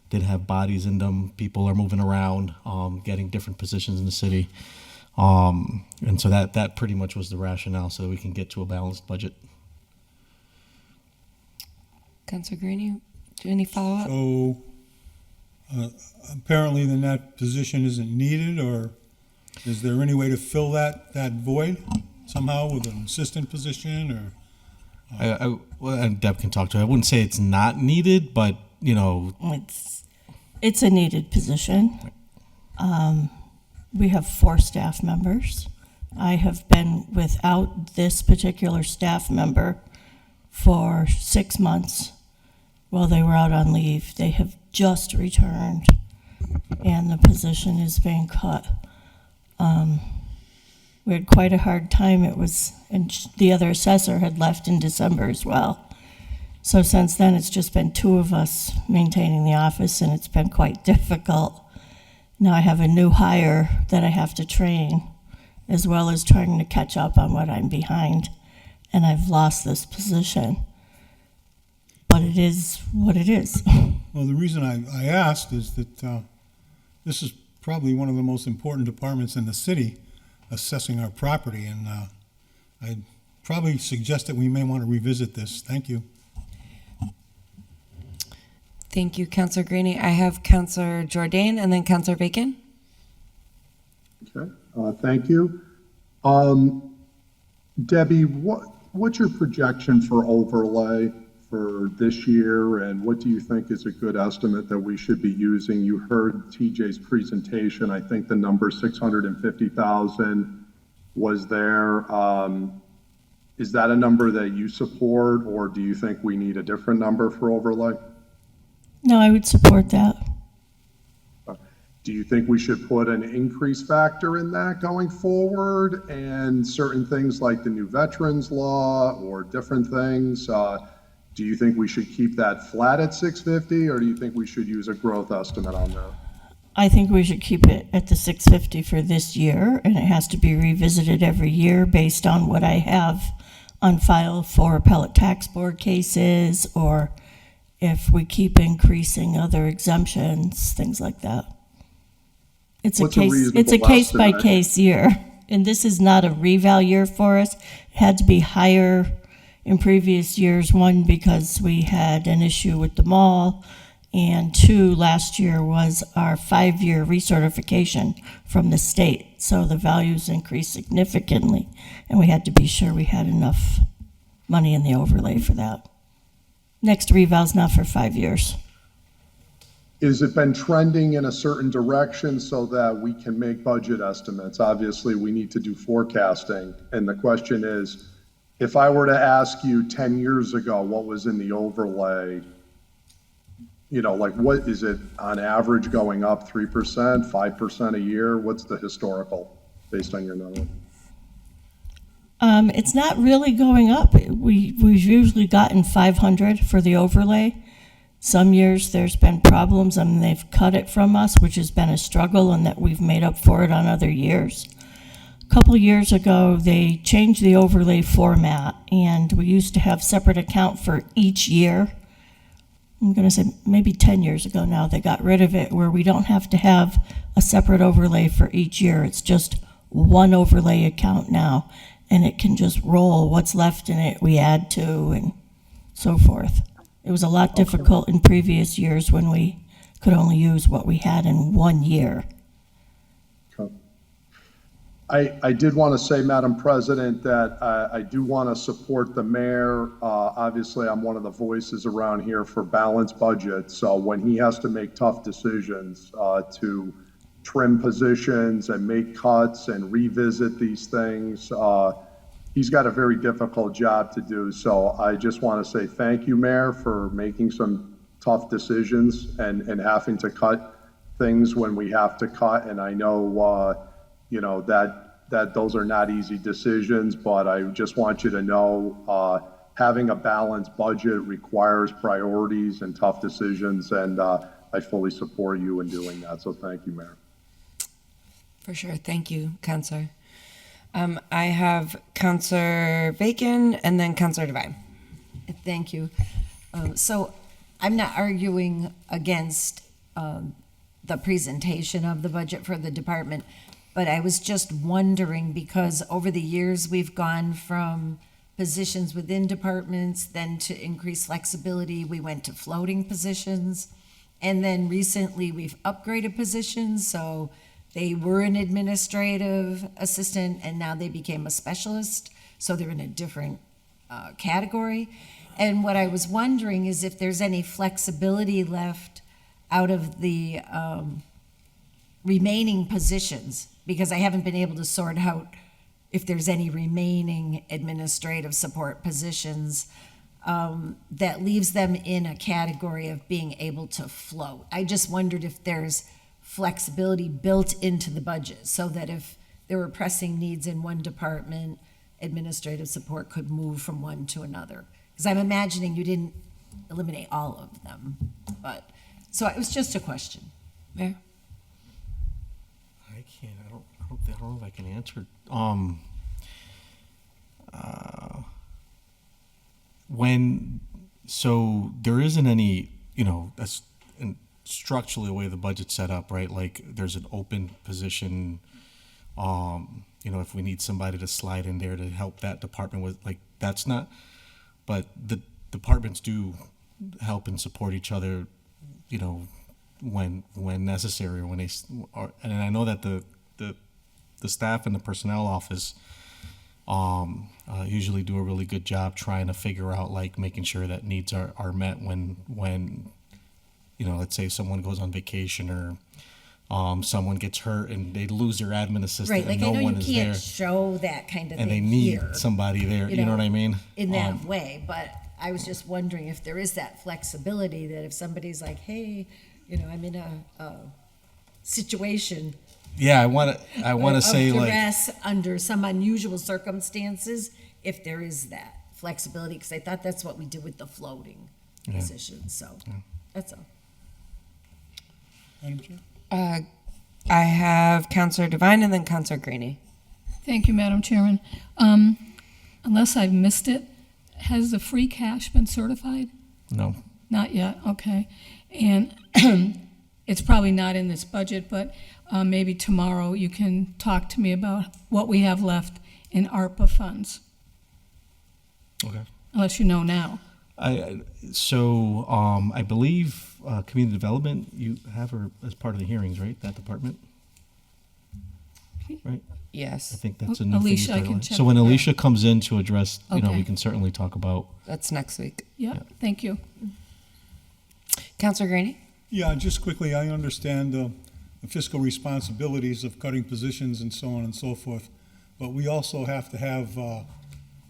did have bodies in them. People are moving around, getting different positions in the city. And so that pretty much was the rationale, so that we can get to a balanced budget. Councilor Graney, do any follow-up? So apparently then that position isn't needed, or is there any way to fill that void somehow with an assistant position, or? And Deb can talk to it. I wouldn't say it's not needed, but It's a needed position. We have 4 staff members. I have been without this particular staff member for 6 months while they were out on leave. They have just returned, and the position is being cut. We had quite a hard time. And the other assessor had left in December as well. So since then, it's just been 2 of us maintaining the office, and it's been quite difficult. Now I have a new hire that I have to train, as well as trying to catch up on what I'm behind, and I've lost this position. But it is what it is. Well, the reason I asked is that this is probably one of the most important departments in the city, assessing our property, and I'd probably suggest that we may want to revisit this. Thank you. Thank you, Councilor Graney. I have Councilor Jordan and then Councilor Bacon. Okay, thank you. Debbie, what's your projection for overlay for this year, and what do you think is a good estimate that we should be using? You heard TJ's presentation. I think the number 650,000 was there. Is that a number that you support, or do you think we need a different number for overlay? No, I would support that. Do you think we should put an increase factor in that going forward, and certain things like the new veterans law or different things? Do you think we should keep that flat at 650, or do you think we should use a growth estimate on that? I think we should keep it at the 650 for this year, and it has to be revisited every year based on what I have on file for appellate tax board cases, or if we keep increasing other exemptions, things like that. It's What's a it's a reasonable case by estimate? case year, and this is not a reval year for us. It had to be higher in previous years. One, because we had an issue with the mall, and two, last year was our 5-year recertification from the state. So the values increased significantly, and we had to be sure we had enough money in the overlay for that. Next reval's not for 5 years. Is it been trending in a certain direction so that we can make budget estimates? Obviously, we need to do forecasting. And the question is, if I were to ask you 10 years ago, what was in the overlay, like what is it on average going up 3%, 5% a year? What's the historical based on your knowledge? It's not really going up. We've usually gotten 500 for the overlay. Some years there's been problems and they've cut it from us, which has been a struggle, and that we've made up for it on other years. A couple of years ago, they changed the overlay format, and we used to have separate account for each year. I'm going to say maybe 10 years ago now, they got rid of it, where we don't have to have a separate overlay for each year. It's just one overlay account now, and it can just roll what's left in it, we add to, and so forth. It was a lot difficult in previous years when we could only use what we had in 1 year. Okay. I did want to say, Madam President, that I do want to support the mayor. Obviously, I'm one of the voices around here for balanced budget. So when he has to make tough decisions to trim positions and make cuts and revisit these things, he's got a very difficult job to do. So I just want to say thank you, Mayor, for making some tough decisions and having to cut things when we have to cut. And I know, that those are not easy decisions, but I just want you to know, having a balanced budget requires priorities and tough decisions. And I fully support you in doing that. So thank you, Mayor. For sure. Thank you, Counselor. I have Counselor Bacon and then Counselor Devine. Thank you. So I'm not arguing against the presentation of the budget for the department, but I was just wondering, because over the years we've gone from positions within departments, then to increase flexibility, we went to floating positions, and then recently we've upgraded positions, so they were an administrative assistant and now they became a specialist, so they're in a different category. And what I was wondering is if there's any flexibility left out of the remaining positions, because I haven't been able to sort out if there's any remaining administrative support positions that leaves them in a category of being able to float. I just wondered if there's flexibility built into the budget so that if there were pressing needs in one department, administrative support could move from one to another. Because I'm imagining you didn't eliminate all of them, but, so it was just a question. Mayor? I can't. I don't know if I can answer. So there isn't any, that's structurally the way the budget's set up, right? Like there's an open position. If we need somebody to slide in there to help that department with, like, that's not. But the departments do help and support each other, when necessary, or when they are. And I know that the staff in the personnel office usually do a really good job trying to figure out, like, making sure that needs are met when, you know, let's say someone goes on vacation or someone gets hurt and they lose their admin assistant Right, like and I no know one you is can't there show that kind of and they thing need here, somebody there. You know what I mean? in that way, but I was just wondering if there is that flexibility that if somebody's like, hey, I'm in a situation Yeah, I want to of say, like, duress under some unusual circumstances, if there is that flexibility, because I thought that's what we did with the floating positions, so, that's all. Madam Chair? I have Counselor Devine and then Counselor Greeny. Thank you, Madam Chairman. Unless I've missed it, has the free cash been certified? no. Not yet, okay. And it's probably not in this budget, but maybe tomorrow you can talk to me about what we have left in ARPA funds, Okay. unless you know now. I believe community development, you have her as part of the hearings, right? That department, right? I Yes, think that's a new thing. you Alicia, I started can on. check So when with her. Alicia comes in to address, we Okay. can certainly talk about. that's next week. Yeah, thank you. Counselor Greeny? Yeah, just quickly, I understand the fiscal responsibilities of cutting positions and so on and so forth, but we also have to have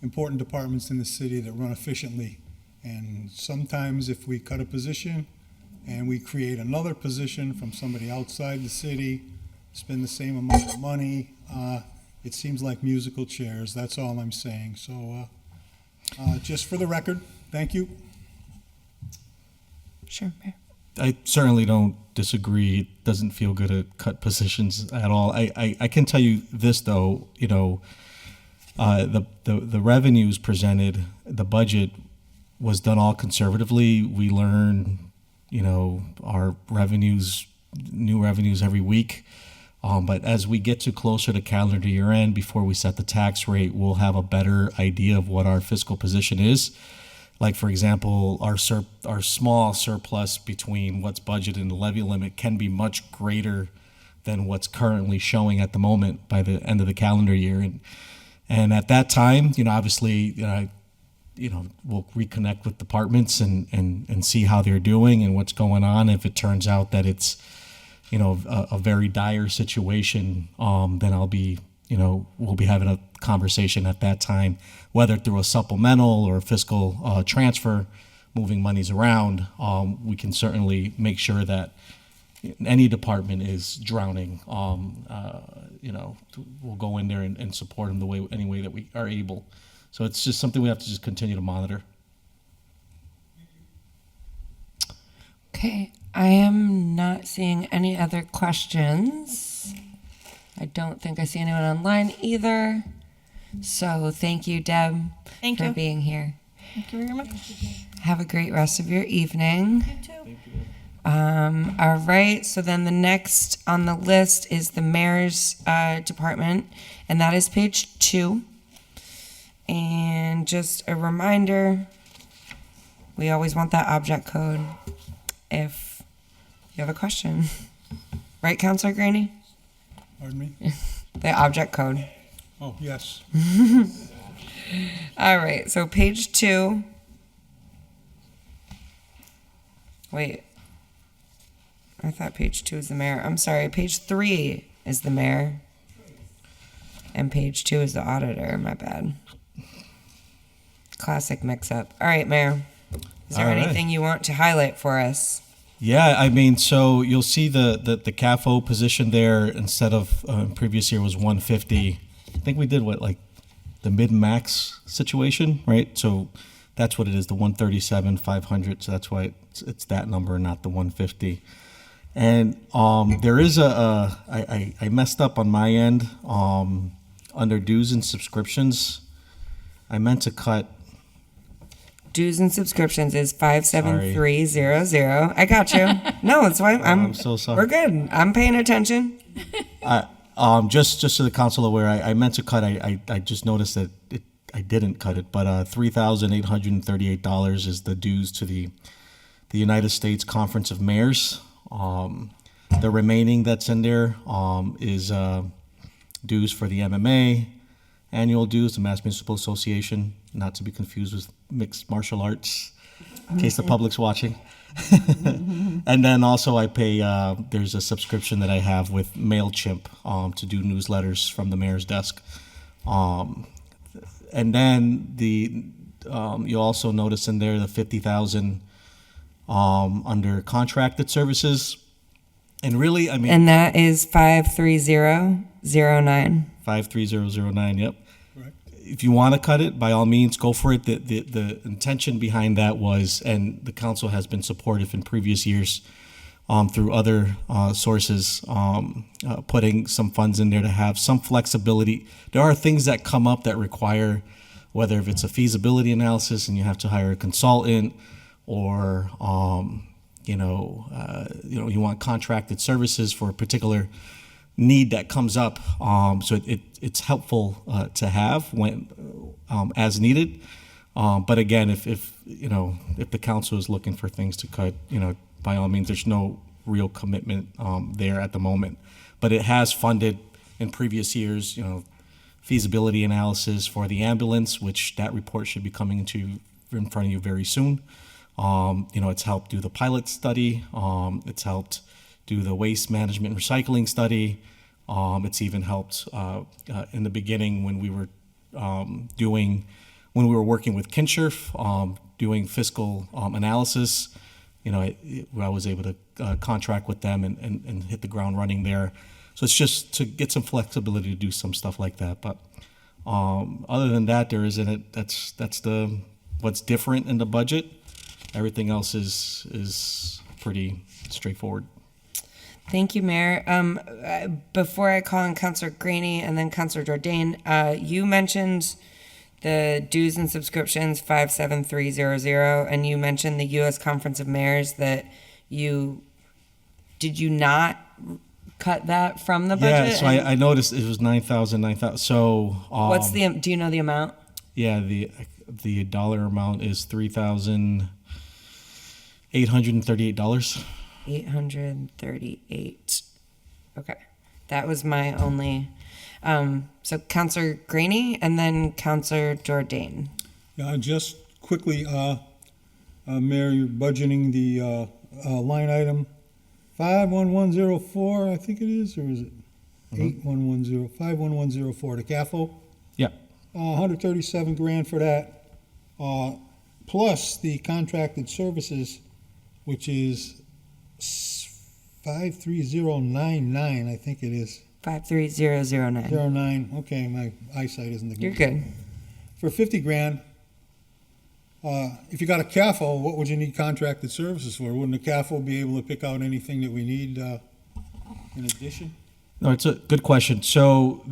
important departments in the city that run efficiently. And sometimes if we cut a position and we create another position from somebody outside the city, spend the same amount of money, it seems like musical chairs. That's all I'm saying. So just for the record, thank you. Sure, Mayor. I certainly don't disagree. It doesn't feel good to cut positions at all. I can tell you this, though, the revenues presented, the budget was done all conservatively. We learn, our revenues, new revenues every week. But as we get to closer to calendar year end, before we set the tax rate, we'll have a better idea of what our fiscal position is. Like, for example, our small surplus between what's budgeted and the levy limit can be much greater than what's currently showing at the moment by the end of the calendar year. And at that time, obviously, we'll reconnect with departments and see how they're doing and what's going on. If it turns out that it's, a very dire situation, then we'll be having a conversation at that time, whether through a supplemental or a fiscal transfer, moving monies around. We can certainly make sure that any department is drowning. We'll go in there and support them any way that we are able. So it's just something we have to just continue to monitor. Okay, I am not seeing any other questions. I don't think I see anyone online either. So thank you, Deb, Thank for you. being here. Thank you very much. Have a great rest of your evening. You too. All right, so then the next on the list is the mayor's department, and that is page 2. And just a reminder, we always want that object code if you have a question. Right, Counselor Greeny? Pardon me? The object code. Oh, yes. All right, so page 2. Wait. I thought page 2 is the mayor. I'm sorry, page 3 is the mayor. And page 2 is the auditor. My bad. Classic mix-up. All right, Mayor. Is there All right. anything you want to highlight for us? Yeah, I mean, so you'll see the CAFO position there instead of previous year was 150. I think we did the mid-max situation, right? So that's what it is, the 137, 500. So that's why it's that number, not the 150. And there is I messed up on my end under dues and subscriptions. I meant to cut. Dues and subscriptions is 57300. I got you. No, it's fine. I'm so sorry. We're good. I'm paying attention. Just so the council aware, I meant to cut. I just noticed that I didn't cut it, but $3,838 is the dues to the United States Conference of Mayors. The remaining that's in there is dues for the MMA, annual dues, the Mass Municipal Association, not to be confused with mixed martial arts, in case the public's watching. And then also I pay, there's a subscription that I have with MailChimp to do newsletters from the mayor's desk. And then you'll also notice in there the 50,000 under contracted services. And really, I mean. And that is 53009. 53009, yep. Correct. If you want to cut it, by all means, go for it. The intention behind that was, and the council has been supportive in previous years through other sources, putting some funds in there to have some flexibility. There are things that come up that require, whether if it's a feasibility analysis and you have to hire a consultant, or you want contracted services for a particular need that comes up. So it's helpful to have when as needed. But again, if the council is looking for things to cut, by all means, there's no real commitment there at the moment. But it has funded in previous years, feasibility analysis for the ambulance, which that report should be coming in front of you very soon. It's helped do the pilot study. It's helped do the waste management and recycling study. It's even helped in the beginning when we were working with Kinshirf, doing fiscal analysis. I was able to contract with them and hit the ground running there. So it's just to get some flexibility to do some stuff like that. But other than that, there isn't it. That's what's different in the budget. Everything else is pretty straightforward. Thank you, Mayor. Before I call on Councilor Graney and then Councilor Jordan, you mentioned the dues and subscriptions 57300, and you mentioned the U.S. Conference of Mayors did you not cut that from the budget? Yeah, so I noticed it was 9,000. So what's do you know the amount? Yeah, the dollar amount is $3,838. 838. Okay. That was my only. So Councilor Graney and then Councilor Jordan. Yeah, just quickly, Mayor, you're budgeting the line item 51104, I think it is, or is it 51104, the CAFO? Yeah. 137 grand for that, plus the contracted services, which is 53099, I think it is. 53009. 09. Okay, my eyesight isn't the You're good. good. For 50 grand, if you got a CAFO, what would you need contracted services for? Wouldn't a CAFO be able to pick out anything that we need in addition? No, it's a good question. So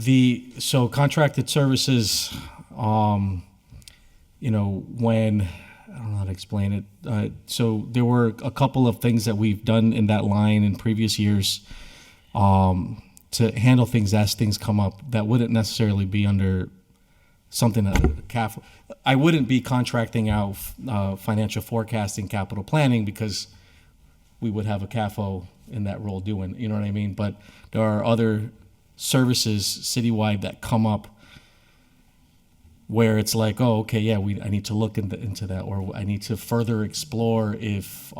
contracted services, when I don't know how to explain it. So there were a couple of things that we've done in that line in previous years to handle things as things come up that wouldn't necessarily be under something that CAF. I wouldn't be contracting out financial forecasting, capital planning, because we would have a CAFO in that role doing, you know what I mean? But there are other services citywide that come up where it's like, oh, okay, yeah, I need to look into that, or I need to further explore if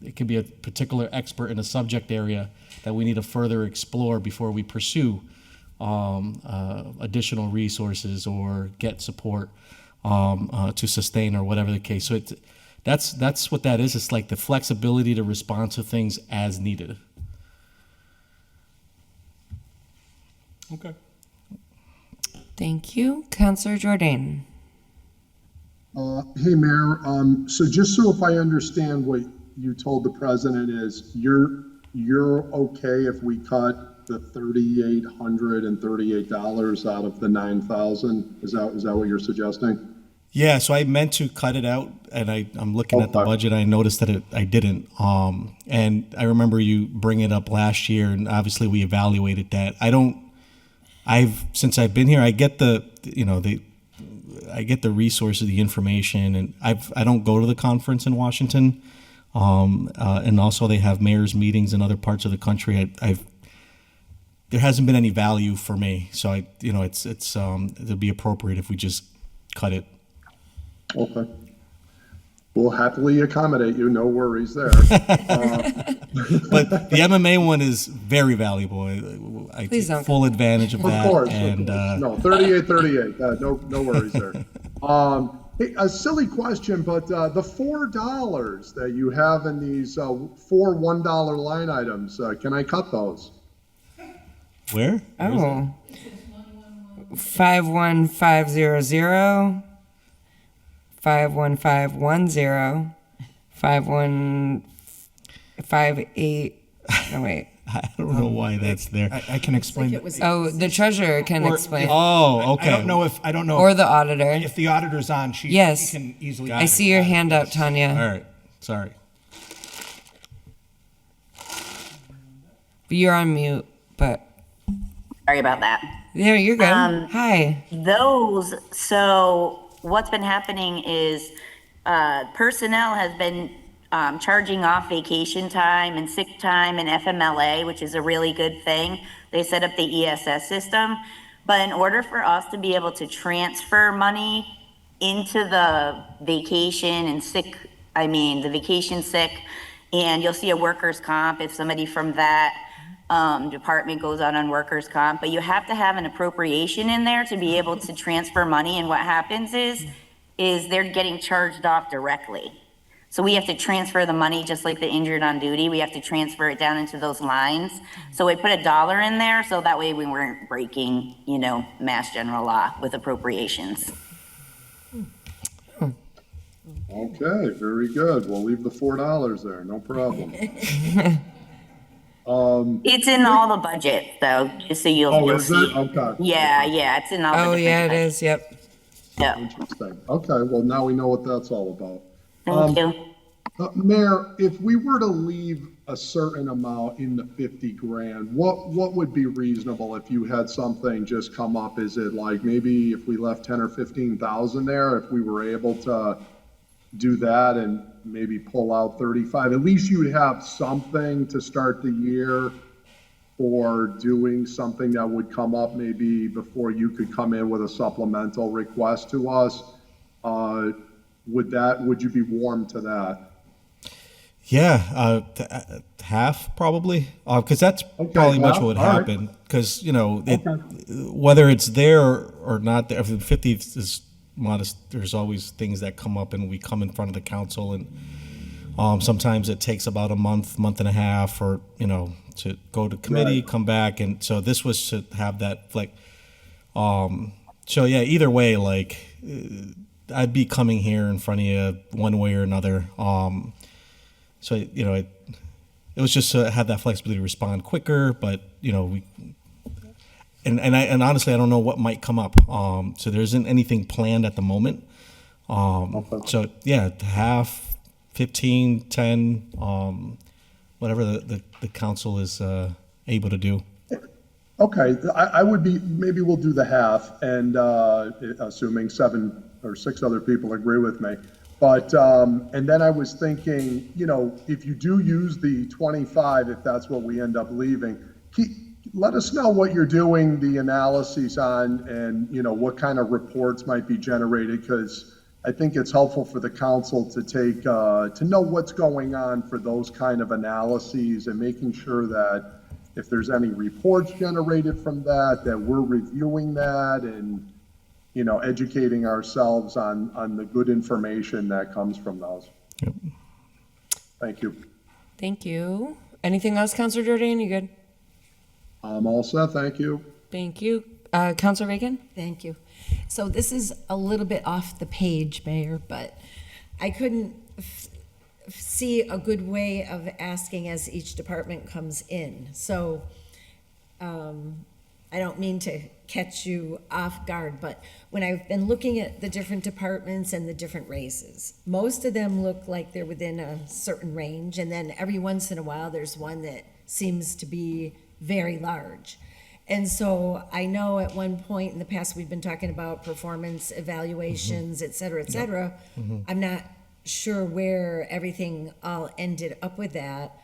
it could be a particular expert in a subject area that we need to further explore before we pursue additional resources or get support to sustain or whatever the case. So that's what that is. It's like the flexibility to respond to things as needed. Okay. Thank you. Councilor Jordan. Hey, Mayor, so just so if I understand what you told the president is, you're okay if we cut the $3,838 out of the 9,000? Is that what you're suggesting? Yeah, so I meant to cut it out, and I'm looking at the budget. I noticed that I didn't. And I remember you bringing it up last year, and obviously we evaluated that. Since I've been here, I get the resources, the information, and I don't go to the conference in Washington. And also they have mayors meetings in other parts of the country. there hasn't been any value for me. So it'd be appropriate if we just cut it. Okay. We'll happily accommodate you, no worries there. But the MMA one is very valuable. I Please take don't. full advantage of that. Of course, And no, 38. No worries there. Hey, a silly question, but the $4 that you have in these 4 $1 line items, can I cut those? where? Oh. 51500, 51510, 5158. Oh, wait. I don't know why that's there. I can explain. It was Oh, the treasurer can explain. Oh, okay. I don't know Or if, the auditor. if the auditor's on. She Yes. can easily. I see your hand up, All Tanya. right. Sorry. You're on mute, but Sorry about that. there, you're good. Hi. So what's been happening is personnel has been charging off vacation time and sick time and FMLA, which is a really good thing. They set up the ESS system. But in order for us to be able to transfer money into the vacation and sick, the vacation sick, and you'll see a workers' comp if somebody from that department goes out on workers' comp, but you have to have an appropriation in there to be able to transfer money. And what happens is they're getting charged off directly. So we have to transfer the money just like the injured on duty. We have to transfer it down into those lines. So we put $1 in there so that way we weren't breaking, Mass General Law with appropriations. Okay, very good. We'll leave the $4 there, no problem. It's in all the budget though, just so you'll Is see. it? Okay. Yeah, it's in all the Oh, different yeah, it budgets. is. Yep. Yeah, Interesting. Okay, well, now we know what that's all about. thank you. Mayor, if we were to leave a certain amount in the 50 grand, what would be reasonable if you had something just come up? Is it like maybe if we left 10 or 15,000 there, if we were able to do that and maybe pull out 35, at least you would have something to start the year for doing something that would come up maybe before you could come in with a supplemental request to us. Would you be warm to that? Yeah, half probably, because that's probably much half, what would all right. happen. Because whether it's there or not there, 50 is modest. There's always things that come up, and we come in front of the council, and sometimes it takes about a month and a half, or to go to committee, come back, and so this was to have that So yeah, either way, I'd be coming here in front of you one way or another. So it was just to have that flexibility to respond quicker, but and honestly, I don't know what might come up. So there isn't anything planned at the moment. So yeah, half, 15, 10, whatever the council is able to do. Okay, I would be, maybe we'll do the half, and assuming 7 or 6 other people agree with me. But, and then I was thinking, if you do use the 25, if that's what we end up leaving, let us know what you're doing the analyses on, and, what kind of reports might be generated, because I think it's helpful for the council to take, to know what's going on for those kind of analyses, and making sure that if there's any reports generated from that we're reviewing that, and, educating ourselves on the good information that comes from those. Yep. Thank you. Thank you. Anything else, Councilor Jordan? You good? I'm all set, thank you. Thank you. Councilor Reagan? Thank you. So this is a little bit off the page, Mayor, but I couldn't see a good way of asking as each department comes in. So I don't mean to catch you off guard, but when I've been looking at the different departments and the different raises, most of them look like they're within a certain range, and then every once in a while, there's one that seems to be very large. And so I know at one point in the past, we've been talking about performance evaluations, et cetera, et cetera. I'm not sure where everything all ended up with that.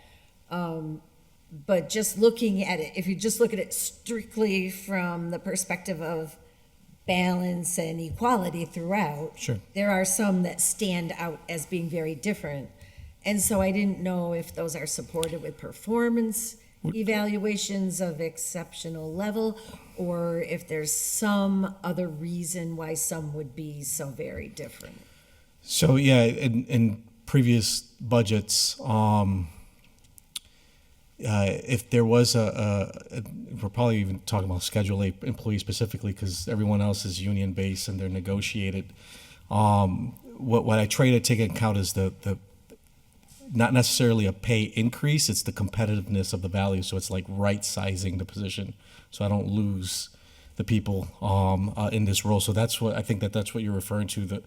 But just looking at it, if you just look at it strictly from the perspective of balance and equality throughout, Sure. there are some that stand out as being very different. And so I didn't know if those are supported with performance evaluations of exceptional level, or if there's some other reason why some would be so very different. So yeah, in previous budgets, if there was we're probably even talking about Schedule A employees specifically because everyone else is union based and they're negotiated. What I try to take into account is the not necessarily a pay increase, it's the competitiveness of the value. So it's like right sizing the position, so I don't lose the people in this role. So that's what I think that's what you're referring to. That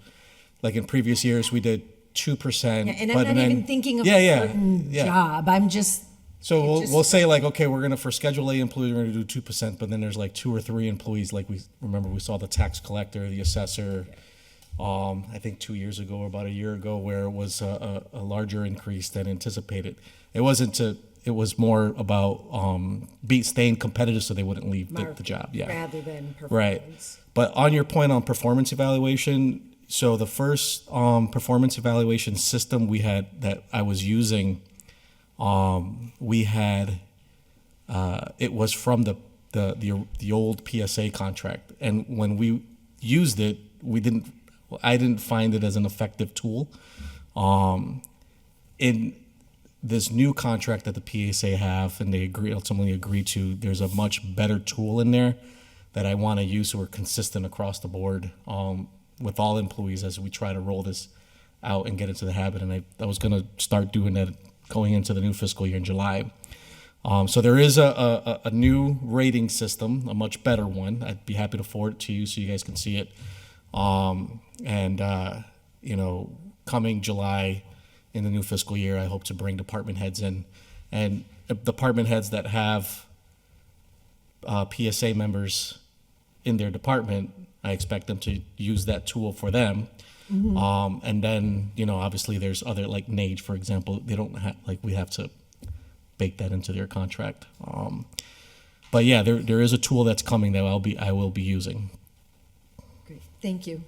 like in previous years we did 2%. Yeah, and I'm not even thinking of a certain job. I'm just. So we'll say like, okay, we're gonna for Schedule A employees we're gonna do 2%, but then there's like 2 or 3 employees like we saw the tax collector, the assessor. I think 2 years ago or about a year ago where it was a larger increase than anticipated. It was more about staying competitive so they wouldn't leave the job. Yeah. Rather than performance. Right. But on your point on performance evaluation, so the first performance evaluation system we had that I was using, we had it was from the old PSA contract, and when we used it, I didn't find it as an effective tool. In this new contract that the PSA have, and they ultimately agree to, there's a much better tool in there that I want to use so we're consistent across the board with all employees as we try to roll this out and get into the habit. And I was going to start doing that going into the new fiscal year in July. So there is a new rating system, a much better one. I'd be happy to forward it to you so you guys can see it. Coming July in the new fiscal year, I hope to bring department heads in, and department heads that have PSA members in their department, I expect them to use that tool for them. Mm-hmm. And then, obviously there's other like NAGE, for example, they don't have, we have to bake that into their contract. But yeah, there is a tool that's coming that I will be using. Great, thank you.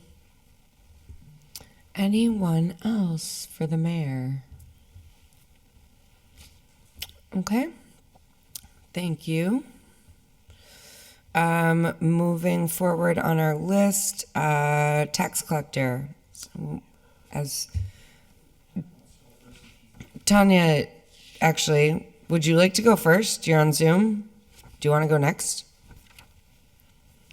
Anyone else for the mayor? Okay. Thank you. Moving forward on our list, tax collector. So, as Tanya, actually, would you like to go first? You're on Zoom. Do you want to go next?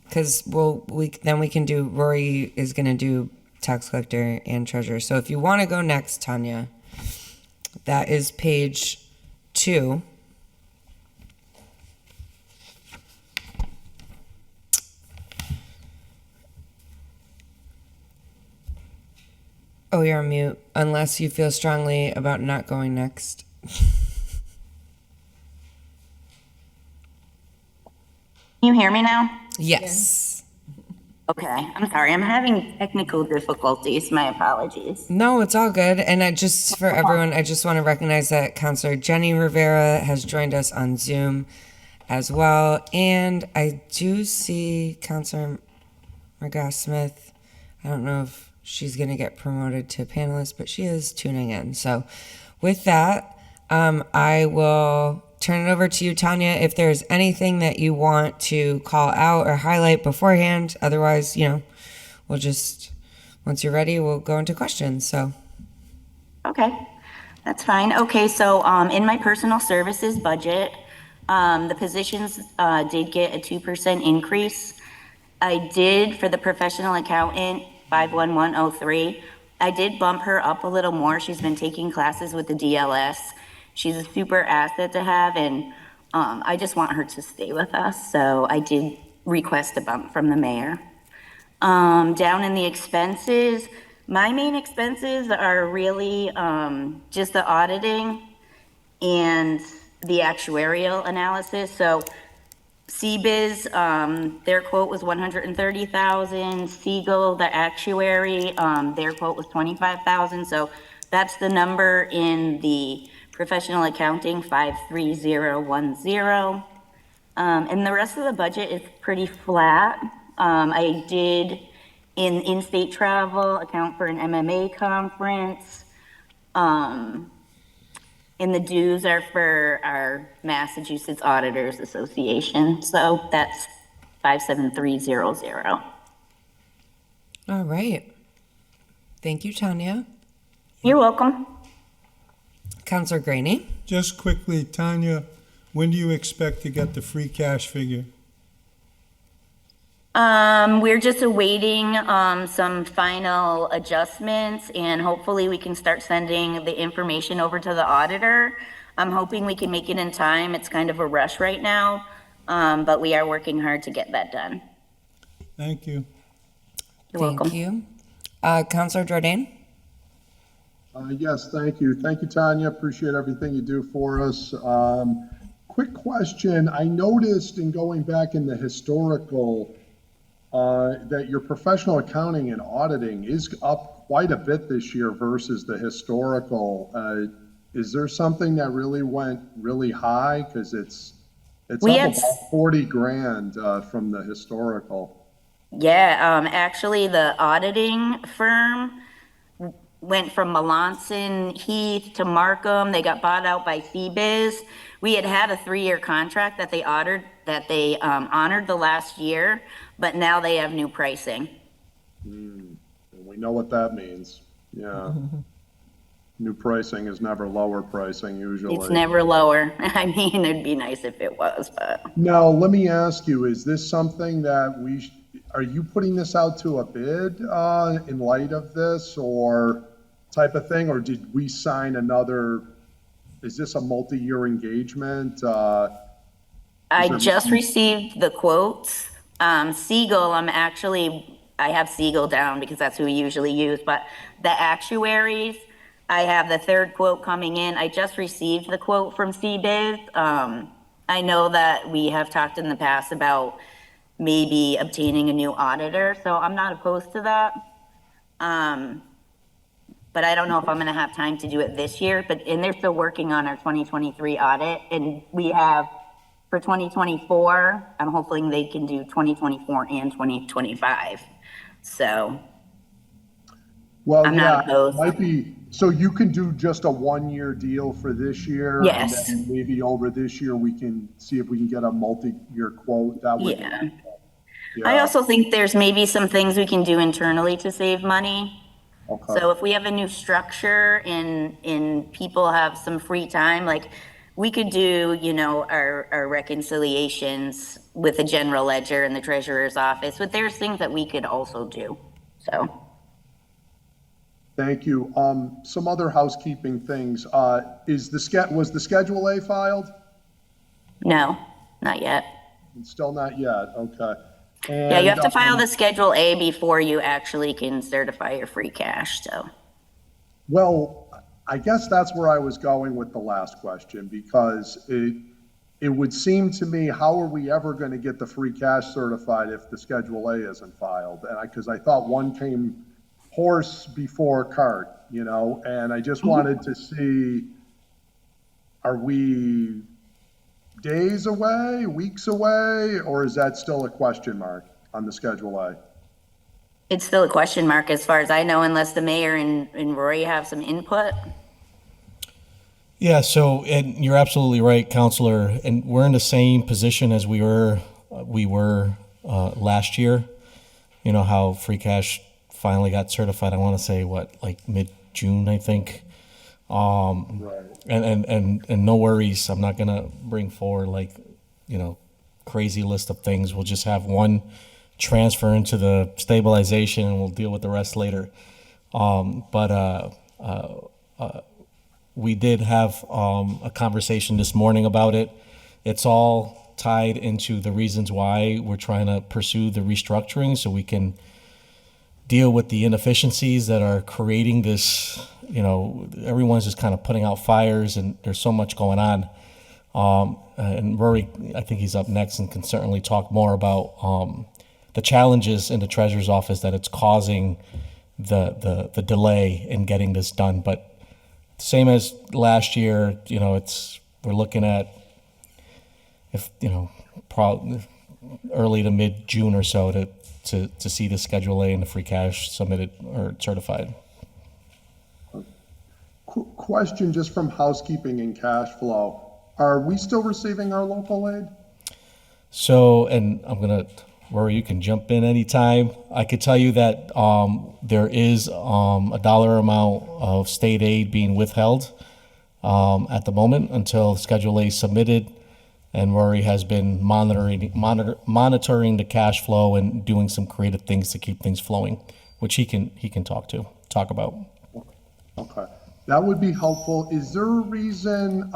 Because we can do. Rory is going to do tax collector and treasurer. So if you want to go next, Tanya, that is page 2. Oh, you're on mute, unless you feel strongly about not going next. Can you hear me now? Yes. Okay, I'm sorry. I'm having technical difficulties. My apologies. No, it's all good. And for everyone, I just want to recognize that Counselor Jenny Rivera has joined us on Zoom as well. And I do see Counselor Margaret Smith. I don't know if she's going to get promoted to panelist, but she is tuning in. So with that, I will turn it over to you, Tanya, if there's anything that you want to call out or highlight beforehand. Otherwise, we'll just, once you're ready, we'll go into questions. So. Okay, that's fine. Okay, so in my personal services budget, the positions did get a 2% increase. I did, for the professional accountant, 51103, I did bump her up a little more. She's been taking classes with the DLS. She's a super asset to have, and I just want her to stay with us. So I did request a bump from the mayor. Down in the expenses, my main expenses are really just the auditing and the actuarial analysis. So CBIZ, their quote was $130,000. Siegel, the actuary, their quote was $25,000. So that's the number in the Professional accounting, 53010. And the rest of the budget is pretty flat. I did in-state travel, account for an MMA conference. And the dues are for our Massachusetts Auditors Association. So that's 57300. All right. Thank you, Tanya. You're welcome. Counselor Graney? Just quickly, Tanya, when do you expect to get the free cash figure? We're just awaiting some final adjustments, and hopefully we can start sending the information over to the auditor. I'm hoping we can make it in time. It's kind of a rush right now, but we are working hard to get that done. Thank you. You're welcome. Thank you. Counselor Jordan? Yes, thank you. Thank you, Tanya. Appreciate everything you do for us. Quick question. I noticed in going back in the historical that your professional accounting and auditing is up quite a bit this year versus the historical. Is there something that really went really high? Because it's We up had about 40 grand from the historical. Yeah, actually, the auditing firm went from Melanson Heath to Markham. They got bought out by CBiz. We had a 3-year contract that they honored the last year, but now they have new pricing. And we know what that means. Yeah. New pricing is never lower pricing usually. It's never lower. I mean, it'd be nice if it was, but Now, let me ask you, is this something that are you putting this out to a bid in light of this or type of thing? Or did we sign is this a multi-year engagement? I just received the quotes. Siegel, I have Siegel down because that's who we usually use, but the actuaries, I have the 3rd quote coming in. I just received the quote from CBiz. I know that we have talked in the past about maybe obtaining a new auditor, so I'm not opposed to that. But I don't know if I'm gonna have time to do it this year, and they're still working on our 2023 audit, and we have for 2024, I'm hoping they can do 2024 and 2025. So Well, I'm not opposed. might be, so you can do just a 1-year deal for this year? Yes. And then maybe over this year, we can see if we can get a multi-year quote. That would. Yeah. Yeah. I also think there's maybe some things we can do internally to save money. Okay. So if we have a new structure and people have some free time, like we could do, our reconciliations with the general ledger and the treasurer's office, but there's things that we could also do, so. Thank you. Some other housekeeping things. Was the Schedule A filed? No, not yet. Still not yet, okay. Yeah, you have to file And, the Schedule A before you actually can certify your free cash, so. well, I guess that's where I was going with the last question, because it would seem to me, how are we ever going to get the free cash certified if the Schedule A isn't filed? And because I thought one came horse before cart, and I just wanted to see, are we days away, weeks away, or is that still a question mark on the Schedule A? It's still a question mark as far as I know, unless the mayor and Rory have some input. Yeah, so, and you're absolutely right, Counselor, and we're in the same position as we were last year. You know how free cash finally got certified, I want to say, like mid-June, I think. Right. And no worries, I'm not gonna bring forward crazy list of things. We'll just have one transfer into the stabilization and we'll deal with the rest later. We did have a conversation this morning about it. It's all tied into the reasons why we're trying to pursue the restructuring so we can deal with the inefficiencies that are creating this, everyone's just kind of putting out fires and there's so much going on. And Rory, I think he's up next and can certainly talk more about the challenges in the treasurer's office that it's causing the delay in getting this done. But same as last year, we're looking at, if, probably early to mid-June or so to see the Schedule A and the free cash submitted or certified. Question just from housekeeping and cash flow. Are we still receiving our local aid? So, and I'm gonna, Rory, you can jump in anytime. I could tell you that there is a dollar amount of state aid being withheld at the moment until Schedule A is submitted, and Rory has been monitoring the cash flow and doing some creative things to keep things flowing, which he can talk about. Okay, that would be helpful. Is there a reason,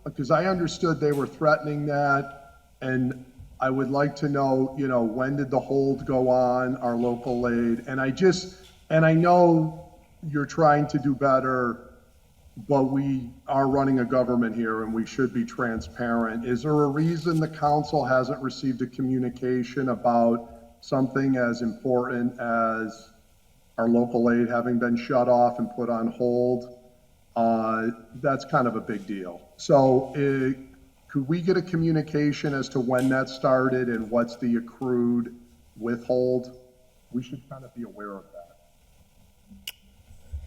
because I understood they were threatening that, and I would like to know, when did the hold go on our local aid? And I know you're trying to do better, but we are running a government here and we should be transparent. Is there a reason the council hasn't received a communication about something as important as our local aid having been shut off and put on hold? That's kind of a big deal. So could we get a communication as to when that started and what's the accrued withhold? We should kind of be aware of that.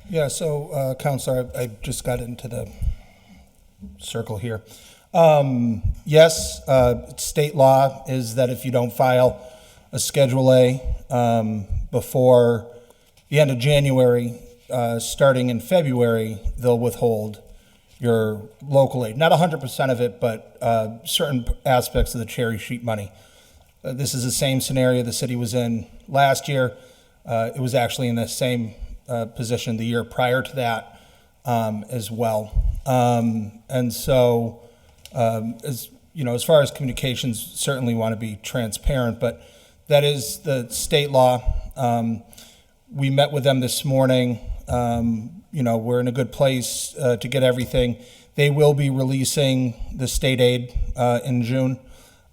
Yeah, so, Counselor, I just got into the circle here. Yes, state law is that if you don't file a Schedule A before the end of January, starting in February, they'll withhold your local aid. Not 100% of it, but certain aspects of the cherry sheet money. This is the same scenario the city was in last year. It was actually in the same position the year prior to that as well. And so, as far as communications, certainly want to be transparent, but that is the state law. We met with them this morning. We're in a good place to get everything. They will be releasing the state aid in June.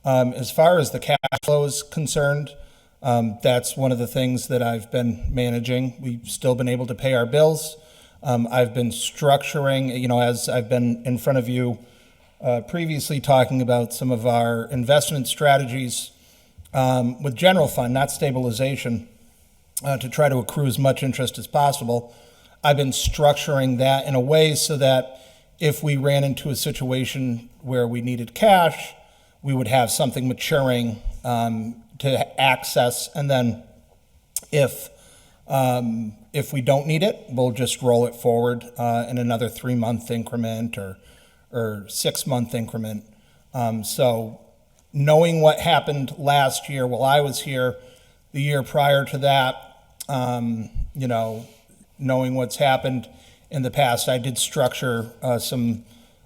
As far as the cash flow is concerned, that's one of the things that I've been managing. We've still been able to pay our bills. I've been structuring, as I've been in front of you previously talking about some of our investment strategies with general fund, not stabilization, to try to accrue as much interest as possible. I've been structuring that in a way so that if we ran into a situation where we needed cash, we would have something maturing to access, and then if we don't need it, we'll just roll it forward in another 3-month increment or 6-month increment. So knowing what happened last year while I was here, the year prior to that, knowing what's happened in the past, I did structure some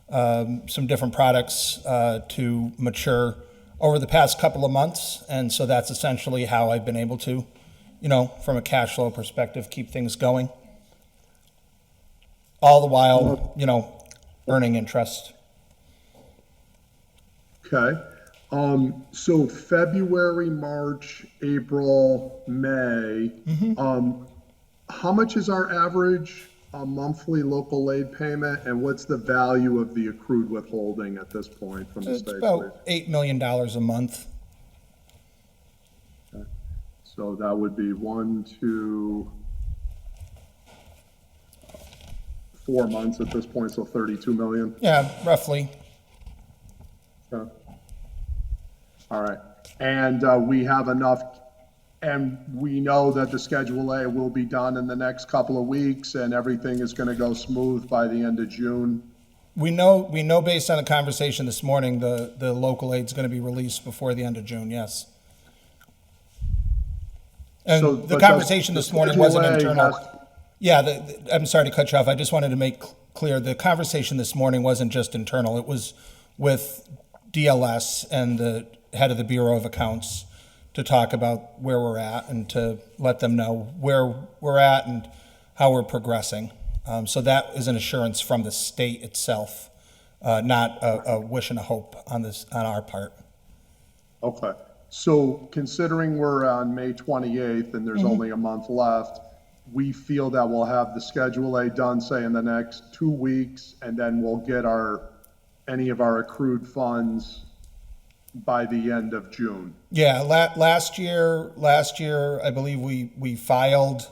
different products to mature over the past couple of months. And so that's essentially how I've been able to, from a cash flow perspective, keep things going. All the while, earning interest. Okay. So February, March, April, May, how much is our average monthly local aid payment, and what's the value of the accrued withholding at this point from the It's state? about $8 million a month. Okay. So that would be 1, 2, 4 months at this point, so 32 million. Yeah, roughly. Okay. All right. And we have enough, and we know that the Schedule A will be done in the next couple of weeks, and everything is going to go smooth by the end of June. We know based on the conversation this morning, the local aid is going to be released before the end of June, yes. And So, the but conversation the this morning Schedule wasn't A internal. has- Yeah, I'm sorry to cut you off. I just wanted to make clear, the conversation this morning wasn't just internal. It was with DLS and the head of the Bureau of Accounts to talk about where we're at and to let them know where we're at and how we're progressing. So that is an assurance from the state itself, not a wish and a hope on our part. Okay. So considering we're on May 28th and there's only a month left, we feel that we'll have the Schedule A done, say, in the next 2 weeks, and then we'll get any of our accrued funds by the end of June. Yeah, last year, I believe we filed,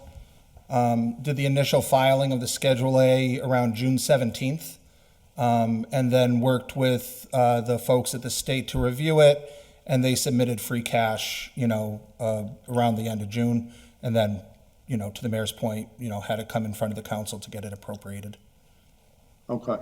did the initial filing of the Schedule A around June 17th, and then worked with the folks at the state to review it, and they submitted free cash, around the end of June, and then, to the mayor's point, had it come in front of the council to get it appropriated. Okay.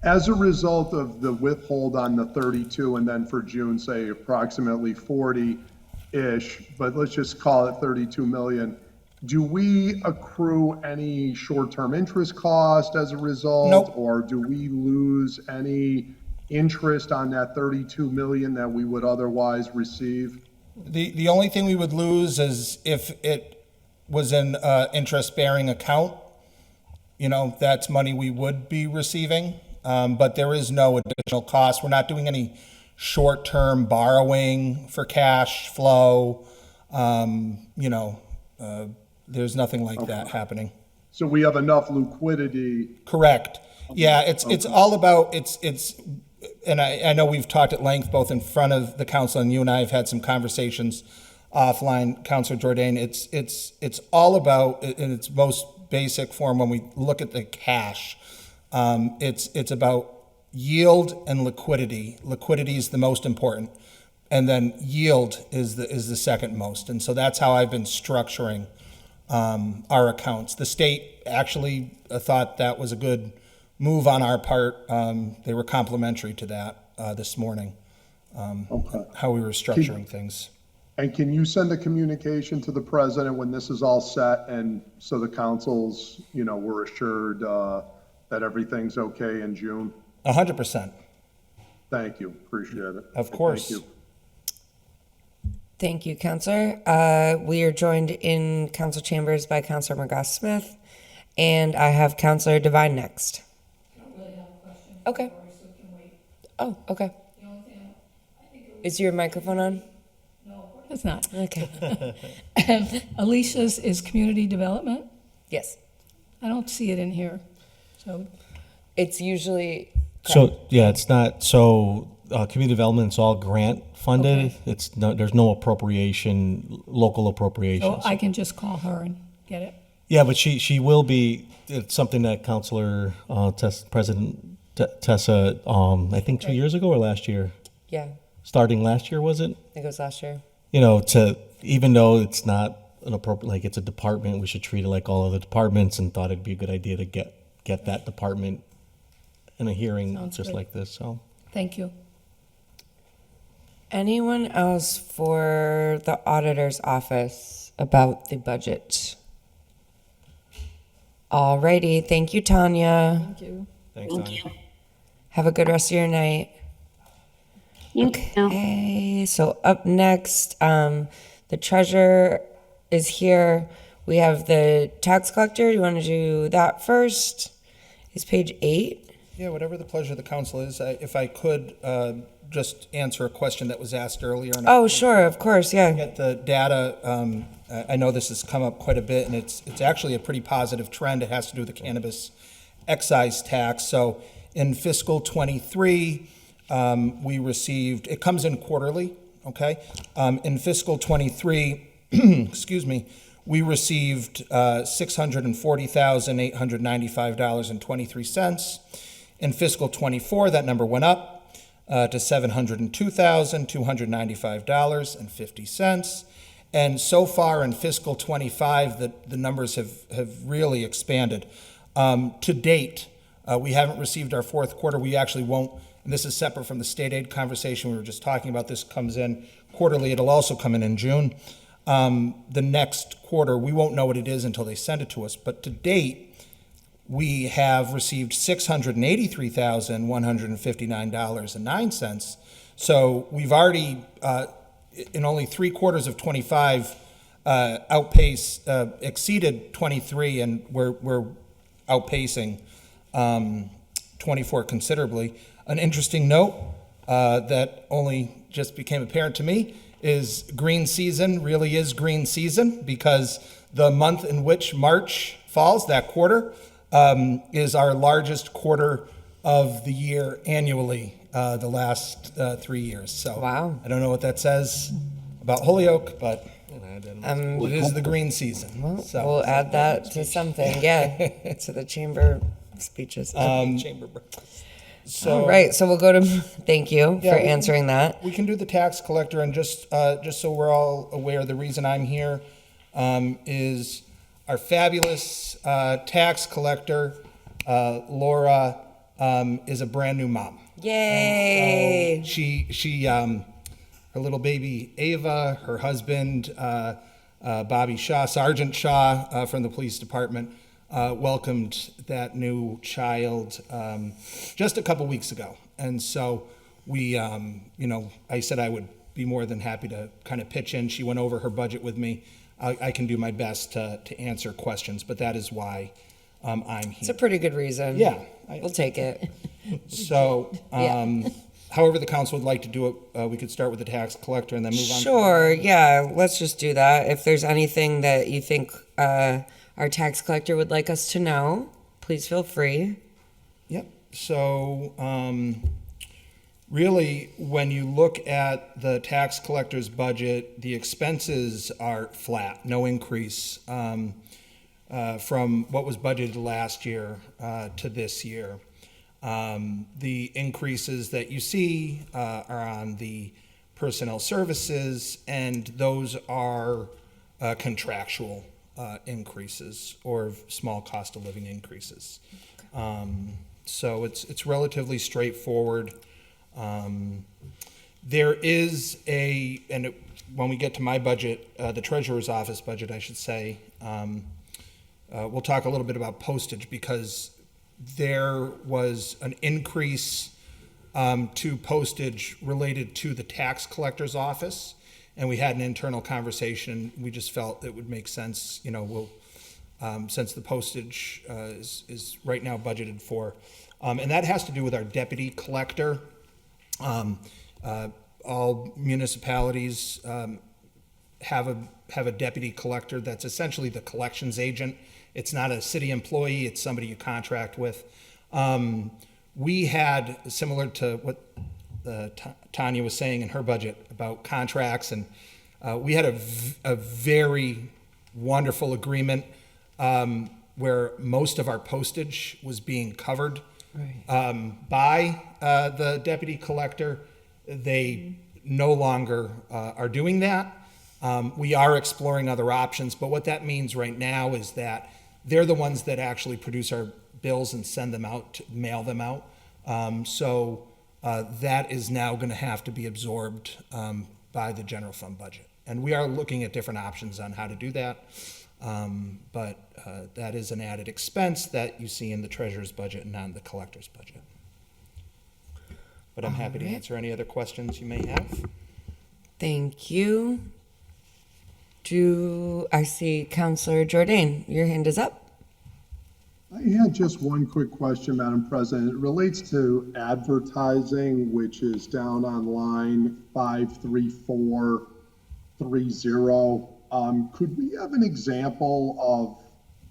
As a result of the withhold on the 32, and then for June, say approximately 40-ish, but let's just call it 32 million, do we accrue any short-term interest cost as a result? Nope. Or do we lose any interest on that 32 million that we would otherwise receive? The only thing we would lose is if it was an interest-bearing account, that's money we would be receiving. But there is no additional cost. We're not doing any short-term borrowing for cash flow. There's nothing like that happening. So we have enough liquidity. Correct. Yeah, it's all about, and I know we've talked at length, both in front of the council, and you and I have had some conversations offline, Councilor Jordan. It's all about, in its most basic form, when we look at the cash, it's about yield and liquidity. Liquidity is the most important, and then yield is the second most. And so that's how I've been structuring our accounts. The state actually thought that was a good move on our part. They were complimentary to that this morning, how we were structuring things. And can you send a communication to the president when this is all set, and so the councils, we're assured that everything's okay in June? 100%. Thank you. Appreciate it. Of course. Thank you. Thank you, Counselor. We are joined in council chambers by Counselor McGoss Smith, and I have Counselor Devine next. I don't really have a question. Okay. for us, so we can wait. Oh, okay. The only thing, I think it Is your microphone on? no, it's not. Okay. Alicia's is community development. Yes. I don't see it in here, so. It's usually. So, yeah, it's not, community development's all grant funded. Okay. There's no appropriation, local appropriations. So I can just call her and get it. Yeah, but she will be, it's something that Councilor, President Tessa, I think 2 years ago or last year, Yeah, starting last year, was it? I think it was last year. Even though it's not an appropriate, like it's a department, we should treat it like all other departments, and thought it'd be a good idea to get that department in a hearing Sounds just good. like this, so. Thank you. Anyone else for the auditor's office about the budget? Alrighty, thank you, Tanya. Thank you. Thanks, Thank Tanya. you. Have a good rest of your night. You too. Okay, so up next, the treasurer is here. We have the tax collector. Do you want to do that first? Is page 8? Yeah, whatever the pleasure of the council is. If I could just answer a question that was asked earlier. And Oh, sure, of course, yeah. Get the data. I know this has come up quite a bit, and it's actually a pretty positive trend. It has to do with the cannabis excise tax. So in fiscal '23, we received, it comes in quarterly, okay? In fiscal '23, excuse me, we received $640,895.23. In fiscal '24, that number went up to $702,295.50. And so far in fiscal '25, the numbers have really expanded. To date, we haven't received our fourth quarter. We actually won't, and this is separate from the state aid conversation we were just talking about. This comes in quarterly. It'll also come in June. The next quarter, we won't know what it is until they send it to us. But to date, we have received $683,159.09. So we've already, in only 3 quarters of '25, exceeded '23, and we're outpacing '24 considerably. An interesting note that only just became apparent to me is green season really is green season, because the month in which March falls, that quarter, is our largest quarter of the year annually, the last 3 years. So Wow. I don't know what that says about Holyoke, but it is the green season. So We'll add that to something, yeah, to the chamber speeches. so All right, so we'll go to, thank you Yeah, for answering that. we can do the tax collector, and just so we're all aware, the reason I'm here is our fabulous tax collector, Laura, is a brand new mom. Yay! And so she her little baby Ava, her husband Bobby Shaw, Sergeant Shaw from the police department, welcomed that new child just a couple weeks ago, and so we, I said I would be more than happy to kind of pitch in. She went over her budget with me. I can do my best to answer questions, but that is why I'm here. It's a pretty good reason. Yeah. We'll take it. So, Yeah. however the council would like to do it, we could start with the tax collector and then move on. Sure, yeah, let's just do that. If there's anything that you think our tax collector would like us to know, please feel free. Yep. So, really, when you look at the tax collector's budget, the expenses are flat, no increase from what was budgeted last year to this year. The increases that you see are on the personnel services, and those are contractual increases or small cost of living increases. So it's relatively straightforward. There is when we get to my budget, the treasurer's office budget, I should say, we'll talk a little bit about postage, because there was an increase to postage related to the tax collector's office, and we had an internal conversation. We just felt it would make sense, since the postage is right now budgeted for, and that has to do with our deputy collector. All municipalities have a deputy collector that's essentially the collections agent. It's not a city employee, it's somebody you contract with. We had, similar to what Tanya was saying in her budget about contracts, and we had a very wonderful agreement where most of our postage was being covered by the deputy collector. They no longer are doing that. We are exploring other options, but what that means right now is that they're the ones that actually produce our bills and send them out, mail them out. So that is now going to have to be absorbed by the general fund budget. And we are looking at different options on how to do that. But that is an added expense that you see in the treasurer's budget and not in the collector's budget. But I'm happy to answer any other questions you may have. Thank you. I see Councillor Jordan, your hand is up. I had just one quick question, Madam President. It relates to advertising, which is down on line 53430. Could we have an example of,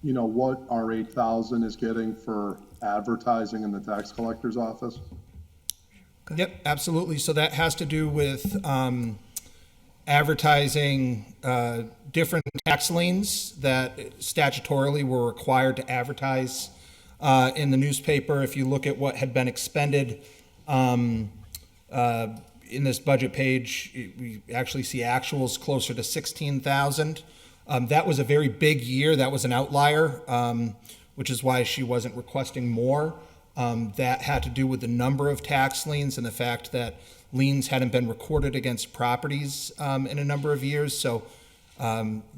what our 8,000 is getting for advertising in the tax collector's office? Yep, absolutely. So that has to do with advertising different tax liens that statutorily were required to advertise in the newspaper. If you look at what had been expended in this budget page, we actually see actuals closer to 16,000. That was a very big year. That was an outlier, which is why she wasn't requesting more. That had to do with the number of tax liens and the fact that liens hadn't been recorded against properties in a number of years. So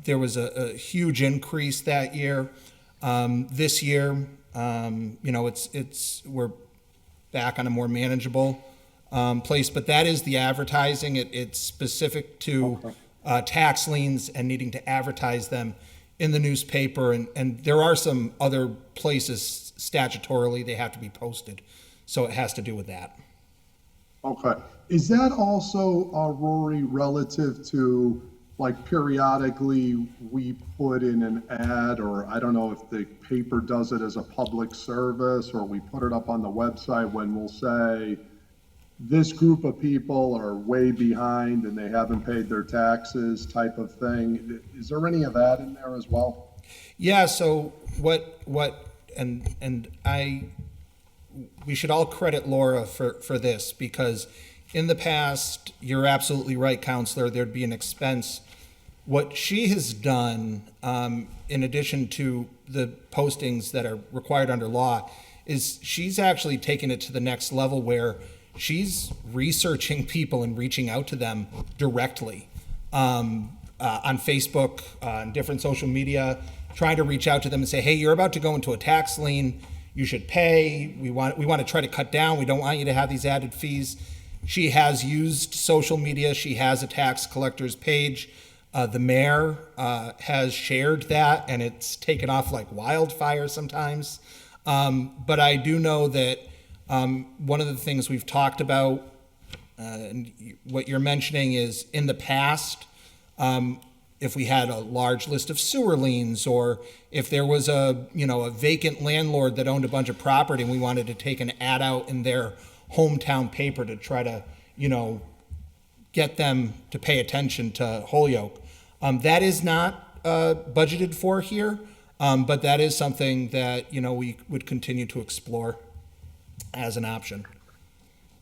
there was a huge increase that year. This year, we're back on a more manageable place, but that is the advertising. It's specific to tax liens and needing to advertise them in the newspaper. And there are some other places statutorily they have to be posted. So it has to do with that. Okay. Is that also, Rory, relative to like periodically we put in an ad, or I don't know if the paper does it as a public service, or we put it up on the website when we'll say, this group of people are way behind and they haven't paid their taxes type of thing. Is there any of that in there as well? Yeah, so we should all credit Laura for this, because in the past, you're absolutely right, Counselor, there'd be an expense. What she has done, in addition to the postings that are required under law, is she's actually taken it to the next level where she's researching people and reaching out to them directly on Facebook, on different social media, trying to reach out to them and say, hey, you're about to go into a tax lien. You should pay. We want to try to cut down. We don't want you to have these added fees. She has used social media. She has a tax collector's page. The mayor has shared that, and it's taken off like wildfire sometimes. But I do know that one of the things we've talked about, and what you're mentioning is in the past, if we had a large list of sewer liens, or if there was a vacant landlord that owned a bunch of property and we wanted to take an ad out in their hometown paper to try to, get them to pay attention to Holyoke. That is not budgeted for here, but that is something that, we would continue to explore as an option.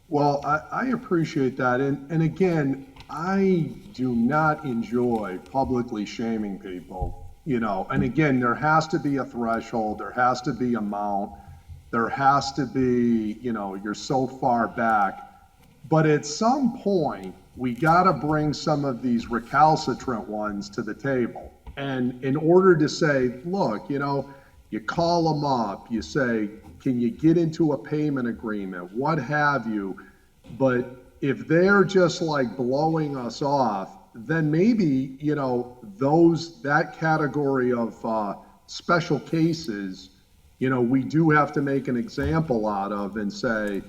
Well, I appreciate that. And again, I do not enjoy publicly shaming people, and again, there has to be a threshold, there has to be amount, there has to be, you're so far back. But at some point, we got to bring some of these recalcitrant ones to the table. And in order to say, look, you call them up, you say, can you get into a payment agreement, what have you? But if they're just like blowing us off, then maybe, that category of special cases, we do have to make an example out of and say,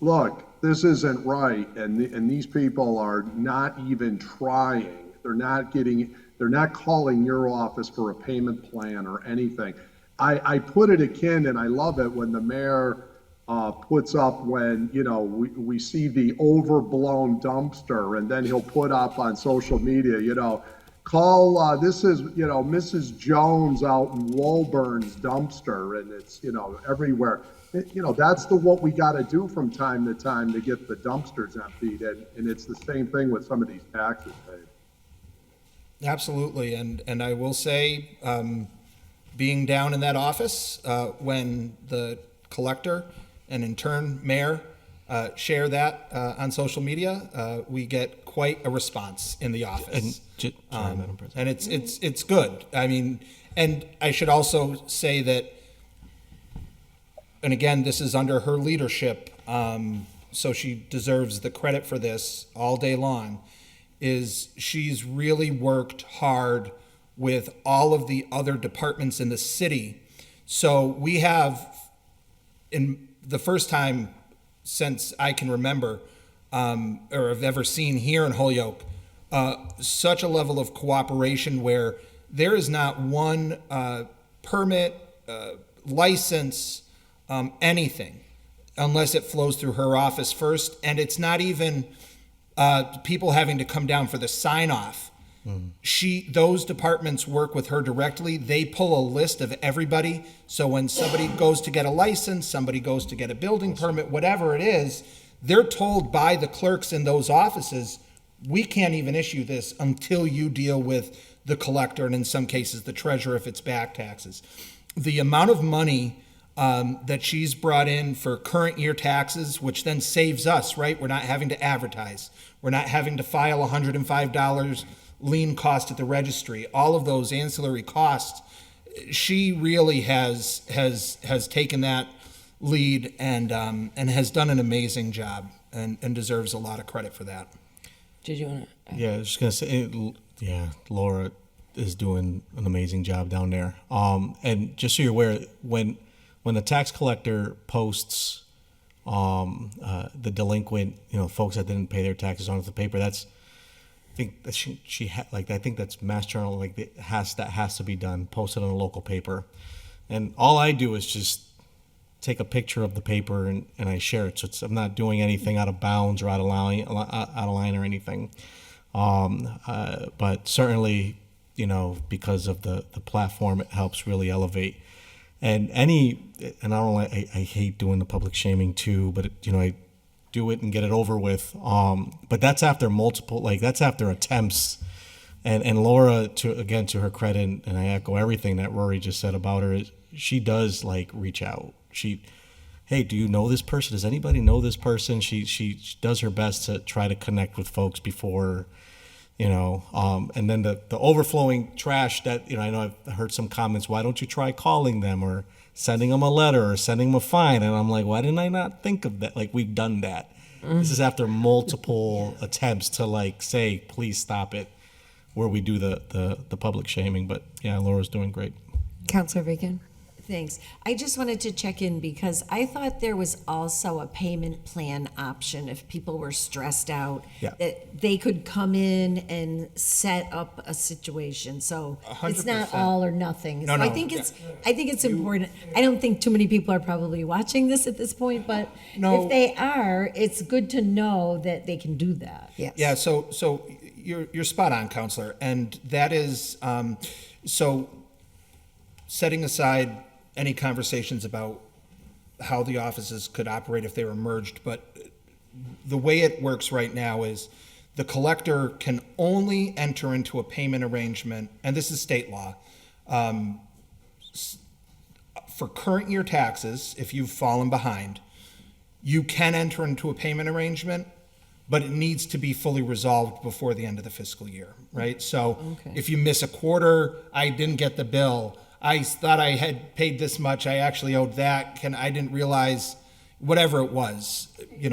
look, this isn't right, and these people are not even trying. They're not calling your office for a payment plan or anything. I put it akin, and I love it when the mayor puts up when, we see the overblown dumpster, and then he'll put up on social media, call, this is, Mrs. Jones out in Woolburn's dumpster, and it's, everywhere. That's what we got to do from time to time to get the dumpsters emptied, and it's the same thing with some of these taxes paid. Absolutely, and I will say, being down in that office, when the collector and in turn mayor share that on social media, we get quite a response in the office. Sorry, Madam President. And it's good. I mean, and I should also say that, and again, this is under her leadership, so she deserves the credit for this all day long, is she's really worked hard with all of the other departments in the city. So we have, in the first time since I can remember, or have ever seen here in Holyoke, such a level of cooperation where there is not one permit, license, anything, unless it flows through her office first. And it's not even people having to come down for the sign off. Those departments work with her directly. They pull a list of everybody. So when somebody goes to get a license, somebody goes to get a building permit, whatever it is, they're told by the clerks in those offices, we can't even issue this until you deal with the collector, and in some cases the treasurer if it's back taxes. The amount of money that she's brought in for current year taxes, which then saves us, right? We're not having to advertise. We're not having to file $105 lien cost at the registry. All of those ancillary costs, she really has taken that lead and has done an amazing job and deserves a lot of credit for that. Did you want to? Yeah, I was just gonna say, Laura is doing an amazing job down there. And just so you're aware, when the tax collector posts the delinquent, folks that didn't pay their taxes onto the paper, think that I think that's Mass Journal, like that has to be done, posted on a local paper. And all I do is just take a picture of the paper and I share it. So I'm not doing anything out of bounds or out of line or anything. But certainly, because of the platform, it helps really elevate. And I hate doing the public shaming too, but I do it and get it over with. But that's after that's after attempts. And Laura, to her credit, and I echo everything that Rory just said about her, she does reach out. Hey, do you know this person? Does anybody know this person? She does her best to try to connect with folks before, and then the overflowing trash that, I know I've heard some comments, why don't you try calling them or sending them a letter or sending them a fine? And I'm like, why didn't I not think of that? We've done that. This is after multiple attempts to say, please stop it, where we do the public shaming. But yeah, Laura's doing great. Counselor Reagan? Thanks. I just wanted to check in because I thought there was also a payment plan option if people were stressed out, that they could come in and set up a situation. So it's not 100%. all or nothing. No, So I no. think it's important. I don't think too many people are probably watching this at this point, but No. if they are, it's good to know that they can do that. Yes. Yeah, so you're spot on, Counselor, and that is so setting aside any conversations about how the offices could operate if they were merged, but the way it works right now is the collector can only enter into a payment arrangement, and this is state law, for current year taxes. If you've fallen behind, you can enter into a payment arrangement, but it needs to be fully resolved before the end of the fiscal year, right? So if you miss a quarter, I didn't get the bill, I thought I had paid this much, I actually owed that, I didn't realize, whatever it was, a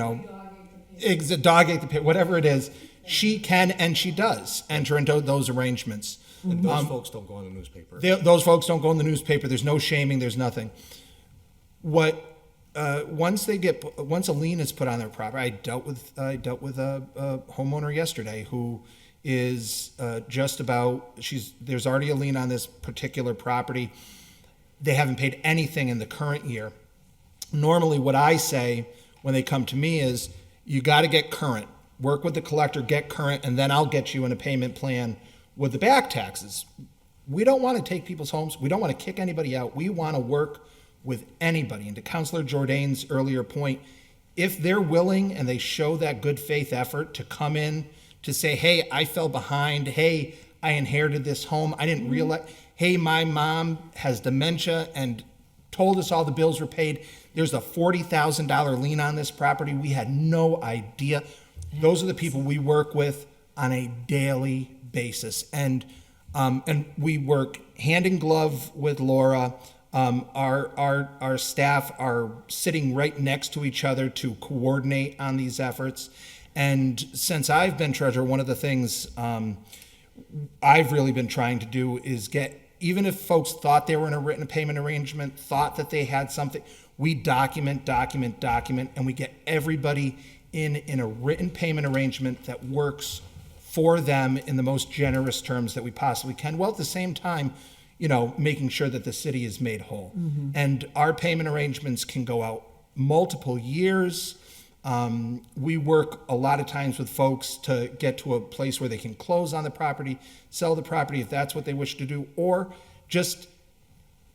dog ate the pig, whatever it is, she can and she does enter into those arrangements. And those folks don't go in the newspaper. Those folks don't go in the newspaper, there's no shaming, there's nothing. Once a lien is put on their property, I dealt with a homeowner yesterday who is there's already a lien on this particular property. They haven't paid anything in the current year. Normally what I say when they come to me is, you got to get current, work with the collector, get current, and then I'll get you in a payment plan with the back taxes. We don't want to take people's homes. We don't want to kick anybody out. We want to work with anybody. And to Councilor Jourdain's earlier point, if they're willing and they show that good faith effort to come in to say, hey, I fell behind. Hey, I inherited this home. I didn't realize. Hey, my mom has dementia and told us all the bills were paid. There's a $40,000 lien on this property. We had no idea. Those are the people we work with on a daily basis. And we work hand in glove with Laura. Our staff are sitting right next to each other to coordinate on these efforts. And since I've been treasurer, one of the things I've really been trying to do is even if folks thought they were in a written payment arrangement, thought that they had something, we document, and we get everybody in a written payment arrangement that works for them in the most generous terms that we possibly can, while at the same time, making sure that the city is made whole. And our payment arrangements can go out multiple years. We work a lot of times with folks to get to a place where they can close on the property, sell the property if that's what they wish to do, or just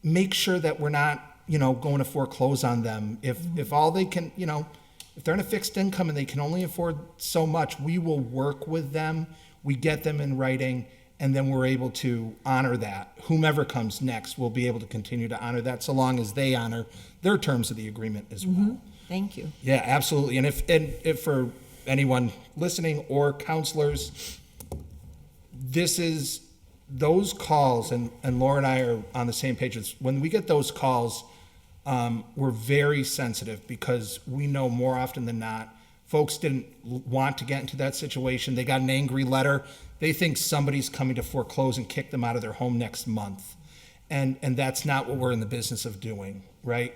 make sure that we're not, going to foreclose on them. If all they can, if they're in a fixed income and they can only afford so much, we will work with them. We get them in writing, and then we're able to honor that. Whomever comes next will be able to continue to honor that, so long as they honor their terms of the agreement as well. Thank you. Yeah, absolutely. And if for anyone listening or counselors, those calls, and Laura and I are on the same page. When we get those calls, we're very sensitive, because we know more often than not, folks didn't want to get into that situation. They got an angry letter. They think somebody's coming to foreclose and kick them out of their home next month. And that's not what we're in the business of doing, right?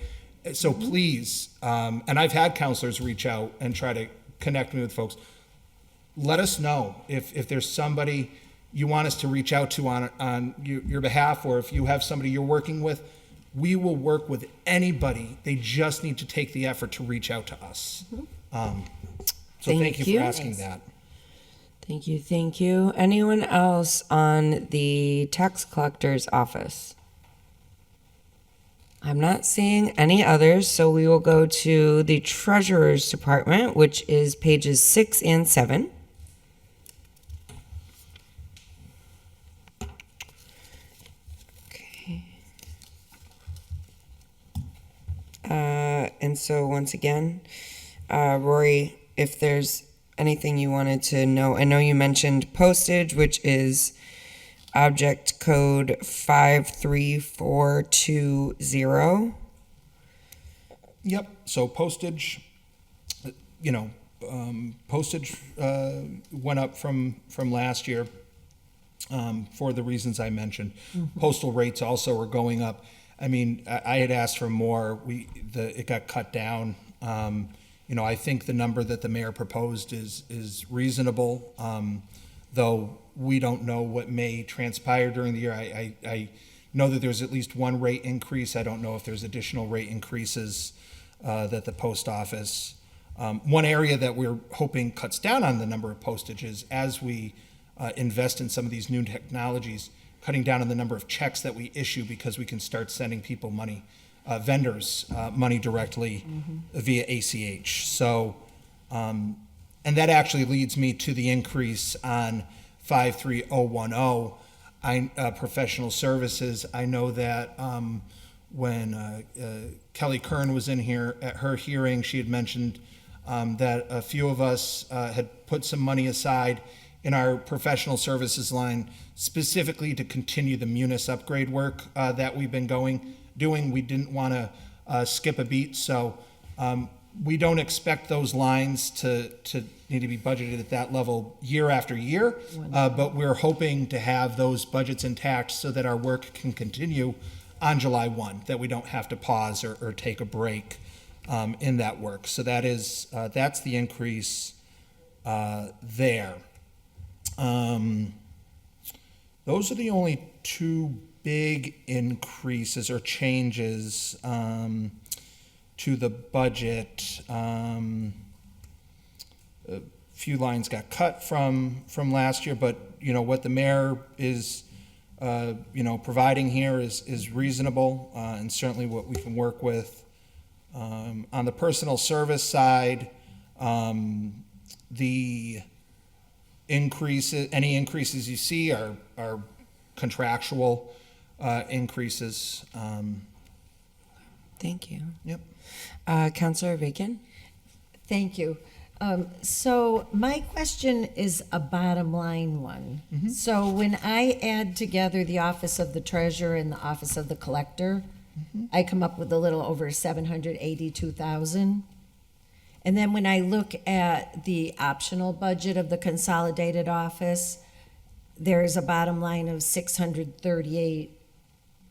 So please, and I've had counselors reach out and try to connect me with folks. let us know if there's somebody you want us to reach out to on your behalf, or if you have somebody you're working with. We will work with anybody. They just need to take the effort to reach out to us. So thank you for asking that. Thank you, thank you. Anyone else on the tax collector's office? I'm not seeing any others, so we will go to the treasurer's department, which is pages 6 and 7. Okay. And so once again, Rory, if there's anything you wanted to know, I know you mentioned postage, which is object code 53420. Yep, so postage, postage went up from last year for the reasons I mentioned. Postal rates also are going up. I mean, I had asked for more. It got cut down. I think the number that the mayor proposed is reasonable, though we don't know what may transpire during the year. I know that there's at least one rate increase. I don't know if there's additional rate increases that the post office. One area that we're hoping cuts down on the number of postages as we invest in some of these new technologies, cutting down on the number of checks that we issue, because we can start sending people money, vendors money directly via ACH. So, and that actually leads me to the increase on 53010, professional services. I know that when Kelly Kern was in here at her hearing, she had mentioned that a few of us had put some money aside in our professional services line specifically to continue the Munis upgrade work that we've been doing. We didn't want to skip a beat, so we don't expect those lines to need to be budgeted at that level year after year, but we're hoping to have those budgets intact so that our work can continue on July 1, that we don't have to pause or take a break in that work. So that's the increase there. Those are the only two big increases or changes to the budget. A few lines got cut from last year, but what the mayor is providing here is reasonable, and certainly what we can work with. On the personal service side, the increases, any increases you see are contractual increases. Thank you. Yep. Councilor Bacon? Thank you. So my question is a bottom line one. So when I add together the office of the treasurer and the office of the collector, I come up with a little over 782,000. And then when I look at the optional budget of the consolidated office, there's a bottom line of 638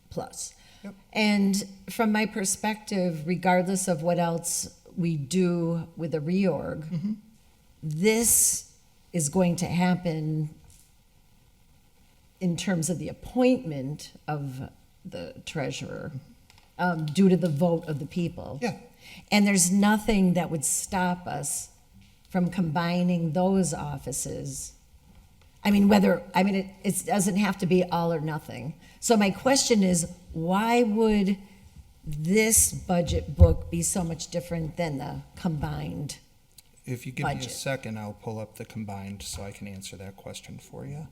plus. Yep. And from my perspective, regardless of what else we do with the reorg, this is going to happen in terms of the appointment of the treasurer due to the vote of the people. Yeah. And there's nothing that would stop us from combining those offices. It doesn't have to be all or nothing. So my question is, why would this budget book be so much different than the combined? If you give me a Budget. second, I'll pull up the combined so I can answer that question for you.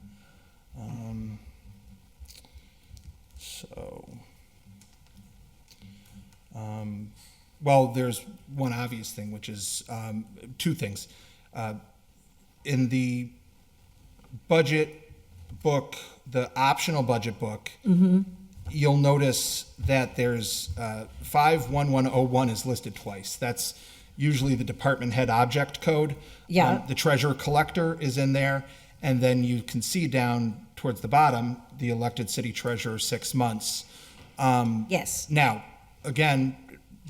Well, there's one obvious thing, which is two things. In the budget book, the optional budget book, you'll notice that there's 51101 is listed twice. That's usually the department head object code. Yeah. The treasurer collector is in there. And then you can see down towards the bottom, the elected city treasurer, 6 months. Yes. Now, again,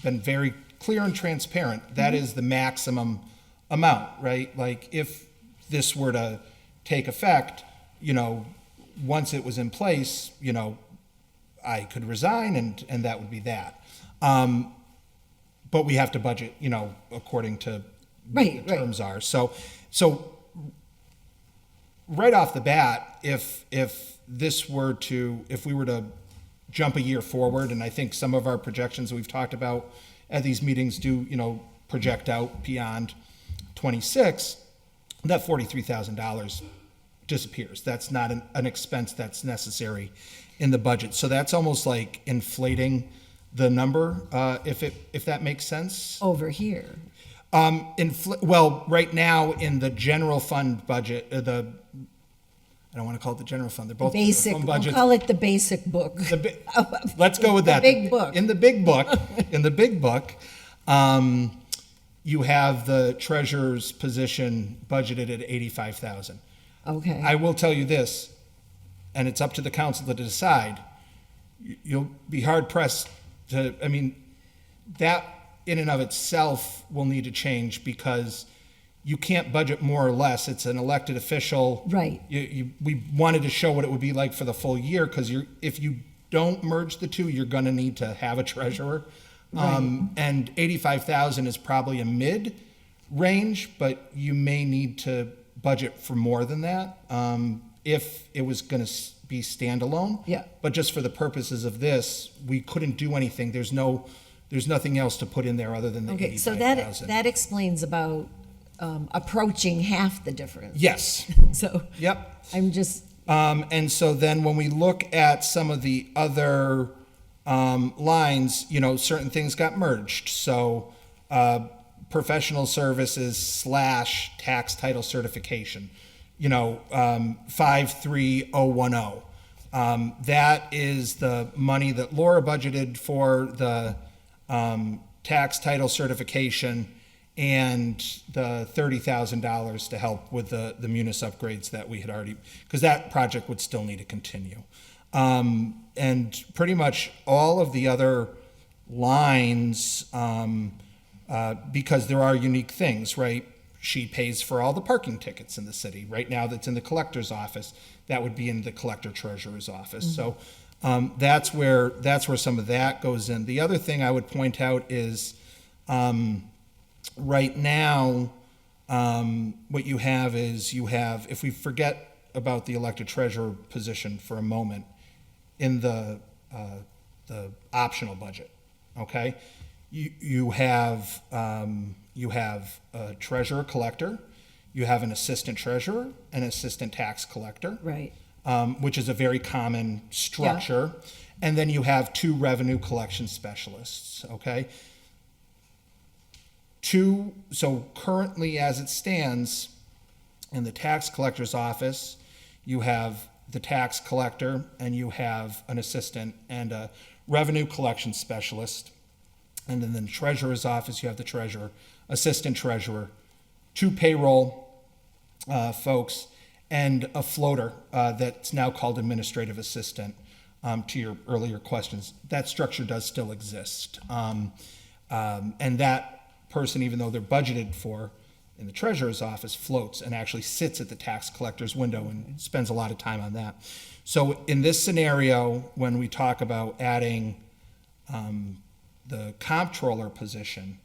been very clear and transparent. That is the maximum amount, right? Like if this were to take effect, once it was in place, I could resign and that would be that. But we have to budget, according to what the terms are. So right off the bat, if we were to jump a year forward, and I think some of our projections we've talked about at these meetings do, project out beyond 26, that $43,000 disappears. That's not an expense that's necessary in the budget. So that's almost like inflating the number, if that makes sense. Over here. Well, right now in the general fund budget, I don't want to call it the general fund. They're both Basic, fund we'll budgets. call it the basic book. Let's go with that. big book. In the big book, you have the treasurer's position budgeted at $85,000. Okay. I will tell you this, and it's up to the council to decide. You'll be hard pressed to, that in and of itself will need to change because you can't budget more or less. It's an elected official. Right. We wanted to show what it would be like for the full year because if you don't merge the two, you're going to need to have a treasurer. Right. And 85,000 is probably a mid range, but you may need to budget for more than that if it was going to be standalone. Yeah. But just for the purposes of this, we couldn't do anything. There's nothing else to put in there other than the Okay, so 85,000. that explains about approaching half the difference. Yes. So Yep. I'm just, And so then when we look at some of the other lines, certain things got merged. So professional services / tax title certification, 53010. That is the money that Laura budgeted for the tax title certification and the $30,000 to help with the munis upgrades that we had already, because that project would still need to continue. And pretty much all of the other lines, because there are unique things, right? She pays for all the parking tickets in the city. Right now, that's in the collector's office. That would be in the collector treasurer's office. So that's where some of that goes in. The other thing I would point out is right now, what you have is if we forget about the elected treasurer position for a moment, in the optional budget, okay, you have a treasurer collector, you have an assistant treasurer, an assistant tax collector, right. Which is a very common structure, and then you have 2 revenue collection specialists, okay? So currently as it stands, in the tax collector's office, you have the tax collector and you have an assistant and a revenue collection specialist. And then in the treasurer's office, you have the treasurer, assistant treasurer, 2 payroll folks, and a floater that's now called administrative assistant. To your earlier questions, that structure does still exist. And that person, even though they're budgeted for in the treasurer's office, floats and actually sits at the tax collector's window and spends a lot of time on that. So in this scenario, when we talk about adding the comptroller position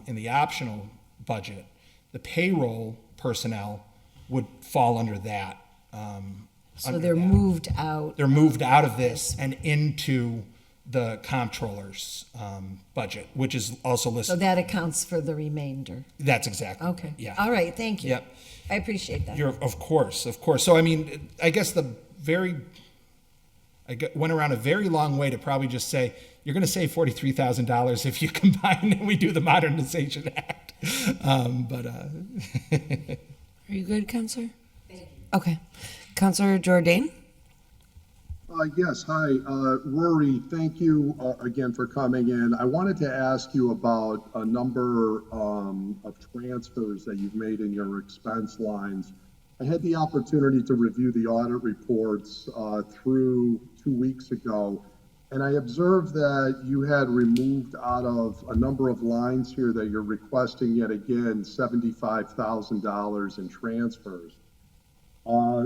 in the optional budget, the payroll personnel would fall under that. So they're moved out. They're moved out of this and into the comptroller's budget, which is also So listed. that accounts for the remainder. That's exactly. Okay. Yeah. All right, thank you. Yep. I appreciate that. Of course. So, I guess went around a very long way to probably just say, you're going to save $43,000 if you combine and we do the Modernization Act. Are you good, Counselor? Okay. Counselor Jordan? Yes, hi. Rory, thank you again for coming in. I wanted to ask you about a number of transfers that you've made in your expense lines. I had the opportunity to review the audit reports through 2 weeks ago, And I observed that you had removed out of a number of lines here that you're requesting yet again $75,000 in transfers.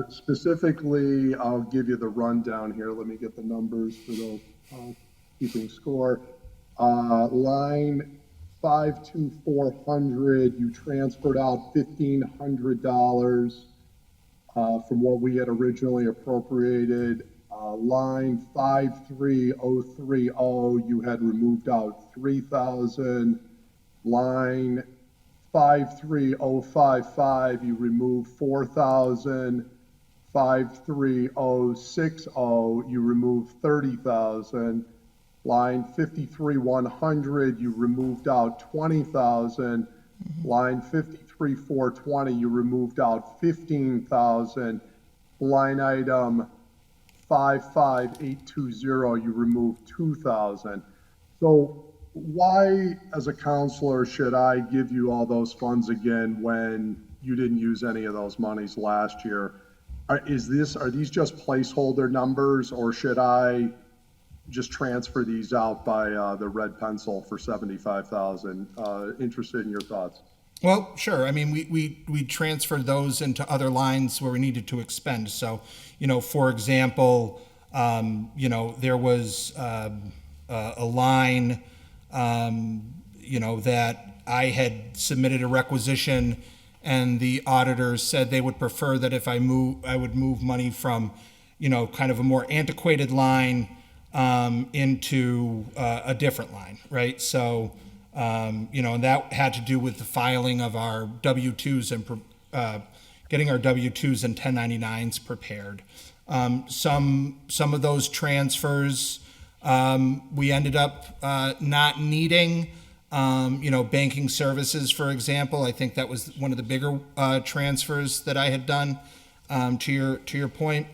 Specifically, I'll give you the rundown here. Let me get the numbers for those keeping score. Line 52400, you transferred out $1,500 from what we had originally appropriated. Line 53030, you had removed out 3,000. Line 53055, you removed 4,000. 53060, you removed 30,000. Line 53100, you removed out 20,000. Line 53420, you removed out 15,000. Line item 55820, you removed 2,000. So why, as a counselor, should I give you all those funds again when you didn't use any of those monies last year? Are these just placeholder numbers, or should I just transfer these out by the red pencil for 75,000? Interested in your thoughts. Well, sure. I mean, we transferred those into other lines where we needed to expend. So, for example, there was a line, that I had submitted a requisition, and the auditors said they would prefer that if I would move money from, kind of a more antiquated line into a different line, right? So, and that had to do with the filing of our W-2s and getting our W-2s and 1099s prepared. Some of those transfers we ended up not needing. Banking services, for example. I think that was one of the bigger transfers that I had done. To your point,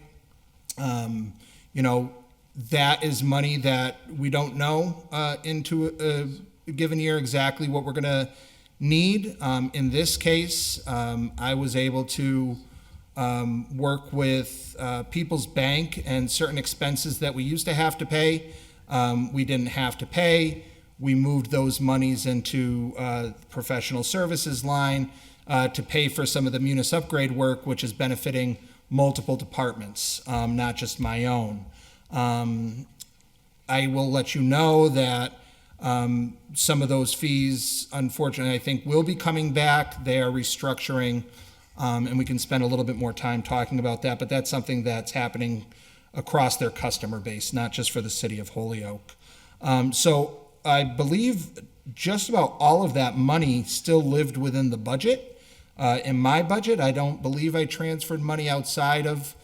that is money that we don't know into a given year exactly what we're going to need. In this case, I was able to work with People's Bank, and certain expenses that we used to have to pay, we didn't have to pay. We moved those monies into professional services line to pay for some of the Munis upgrade work, which is benefiting multiple departments, not just my own. I will let you know that some of those fees, unfortunately, I think will be coming back. They are restructuring, and we can spend a little bit more time talking about that, but that's something that's happening across their customer base, not just for the city of Holyoke. So I believe just about all of that money still lived within the budget. In my budget, I don't believe I transferred money outside of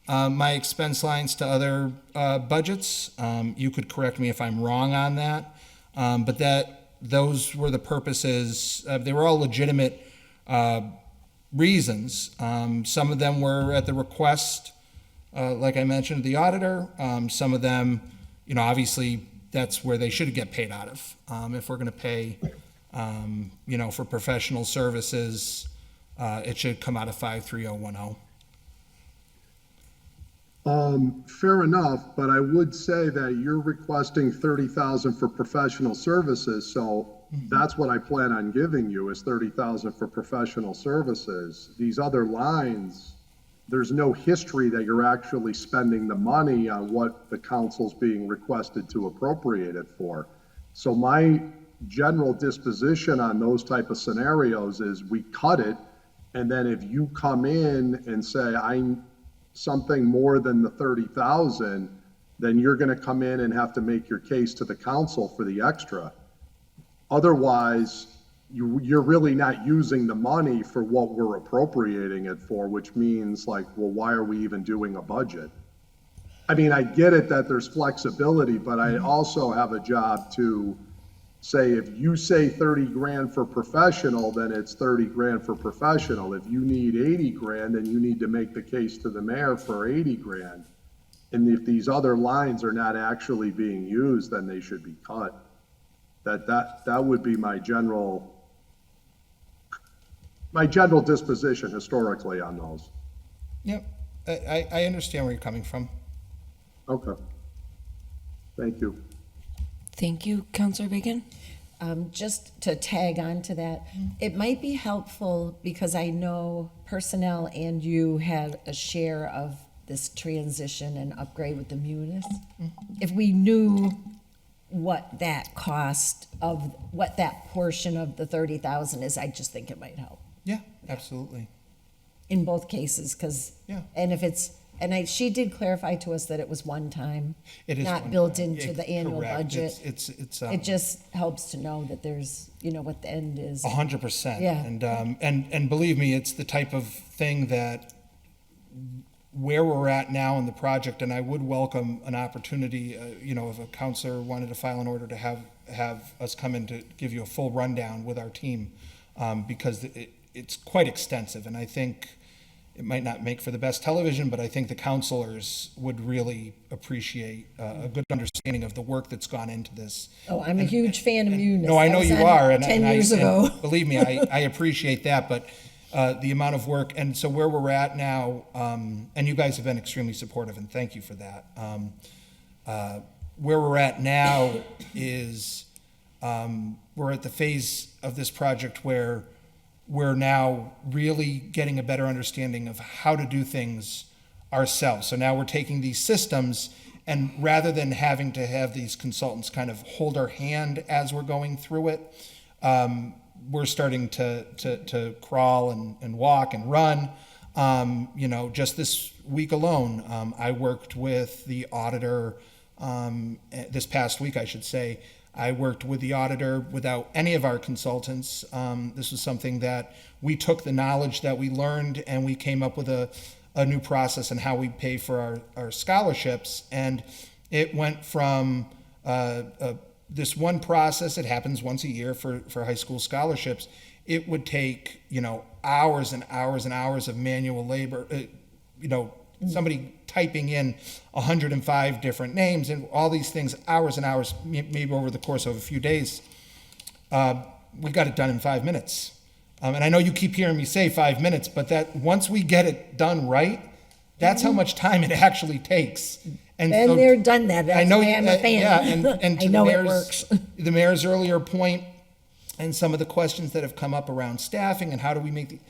my expense lines to other budgets. You could correct me if I'm wrong on that. But those were the purposes. They were all legitimate reasons. Some of them were at the request, like I mentioned, the auditor. Some of them, obviously that's where they should get paid out of. If we're going to pay, for professional services, it should come out of 53010. Fair enough, but I would say that you're requesting 30,000 for professional services, so that's what I plan on giving you is 30,000 for professional services. These other lines, there's no history that you're actually spending the money on what the council's being requested to appropriate it for. So my general disposition on those type of scenarios is we cut it, and then if you come in and say I'm something more than the 30,000, then you're going to come in and have to make your case to the council for the extra. Otherwise, you're really not using the money for what we're appropriating it for, which means like, well, why are we even doing a budget? I mean, I get it that there's flexibility, but I also have a job to say, if you say 30 grand for professional, then it's 30 grand for professional. If you need 80 grand, then you need to make the case to the mayor for 80 grand. And if these other lines are not actually being used, then they should be cut. That would be my general disposition historically on those. Yep, I understand where you're coming from. Okay. Thank you. Thank you, Counselor Bacon. Just to tag on to that, it might be helpful because I know personnel and you had a share of this transition and upgrade with the munis. If we knew what that cost of, what that portion of the 30,000 is, I just think it might help Yeah, absolutely. in both cases, because, Yeah. and if it's, she did clarify to us that it was one time, It is not one built time. into the annual Correct. budget. It's It just helps to know that there's, what the end is. 100%. Yeah. And believe me, it's the type of thing that where we're at now in the project, and I would welcome an opportunity, if a counselor wanted to file an order to have us come in to give you a full rundown with our team, because it's quite extensive, and I think it might not make for the best television, but I think the counselors would really appreciate a good understanding of the work that's gone into this. Oh, I'm a huge fan of munis. No, I know you are. 10 years ago. Believe me, I appreciate that, but the amount of work, and so where we're at now, and you guys have been extremely supportive, and thank you for that. Where we're at now is we're at the phase of this project where we're now really getting a better understanding of how to do things ourselves. So now we're taking these systems, and rather than having to have these consultants kind of hold our hand as we're going through it, we're starting to crawl and walk and run. Just this week alone, I worked with the auditor, this past week, I should say. I worked with the auditor without any of our consultants. This was something that we took the knowledge that we learned and we came up with a new process and how we pay for our scholarships. And it went from this one process, it happens once a year for high school scholarships. It would take, hours and hours and hours of manual labor, somebody typing in 105 different names and all these things, hours and hours, maybe over the course of a few days. We got it done in 5 minutes. And I know you keep hearing me say 5 minutes, but that once we get it done right, that's how much time it actually takes. And Been so, there, done that. That's I know, why I'm a fan. yeah, and to I know the it mayor's, works. the mayor's earlier point, and some of the questions that have come up around staffing and how do we make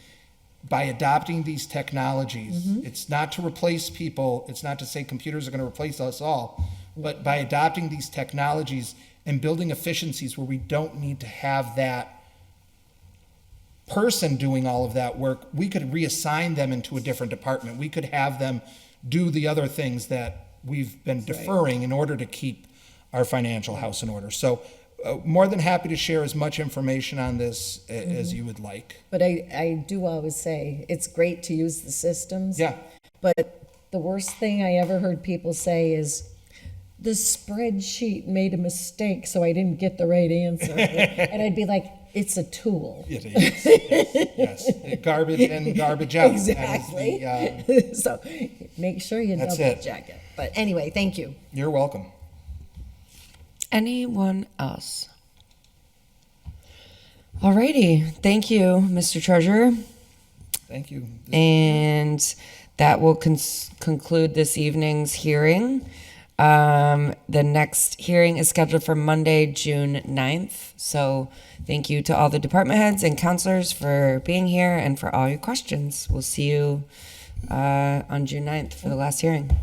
by adopting these technologies, it's not to replace people, it's not to say computers are going to replace us all, but by adopting these technologies and building efficiencies where we don't need to have that person doing all of that work, we could reassign them into a different department. We could have them do the other things that we've been deferring in order to keep our financial house in order. So more than happy to share as much information on this as you would like. But I do always say, it's great to use the systems. Yeah. But the worst thing I ever heard people say is, the spreadsheet made a mistake, so I didn't get the right answer. And I'd be like, it's a tool. It is. Yes. Garbage in, garbage out. Exactly. That is So make sure you That's double it. check it. But anyway, thank you. You're welcome. Anyone else? Alrighty, thank you, Mr. Treasurer. Thank you. And that will conclude this evening's hearing. The next hearing is scheduled for Monday, June 9th. So thank you to all the department heads and counselors for being here and for all your questions. We'll see you on June 9th for the last hearing.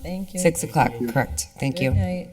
Thank you. 6 o'clock, correct. Thank you. Good night.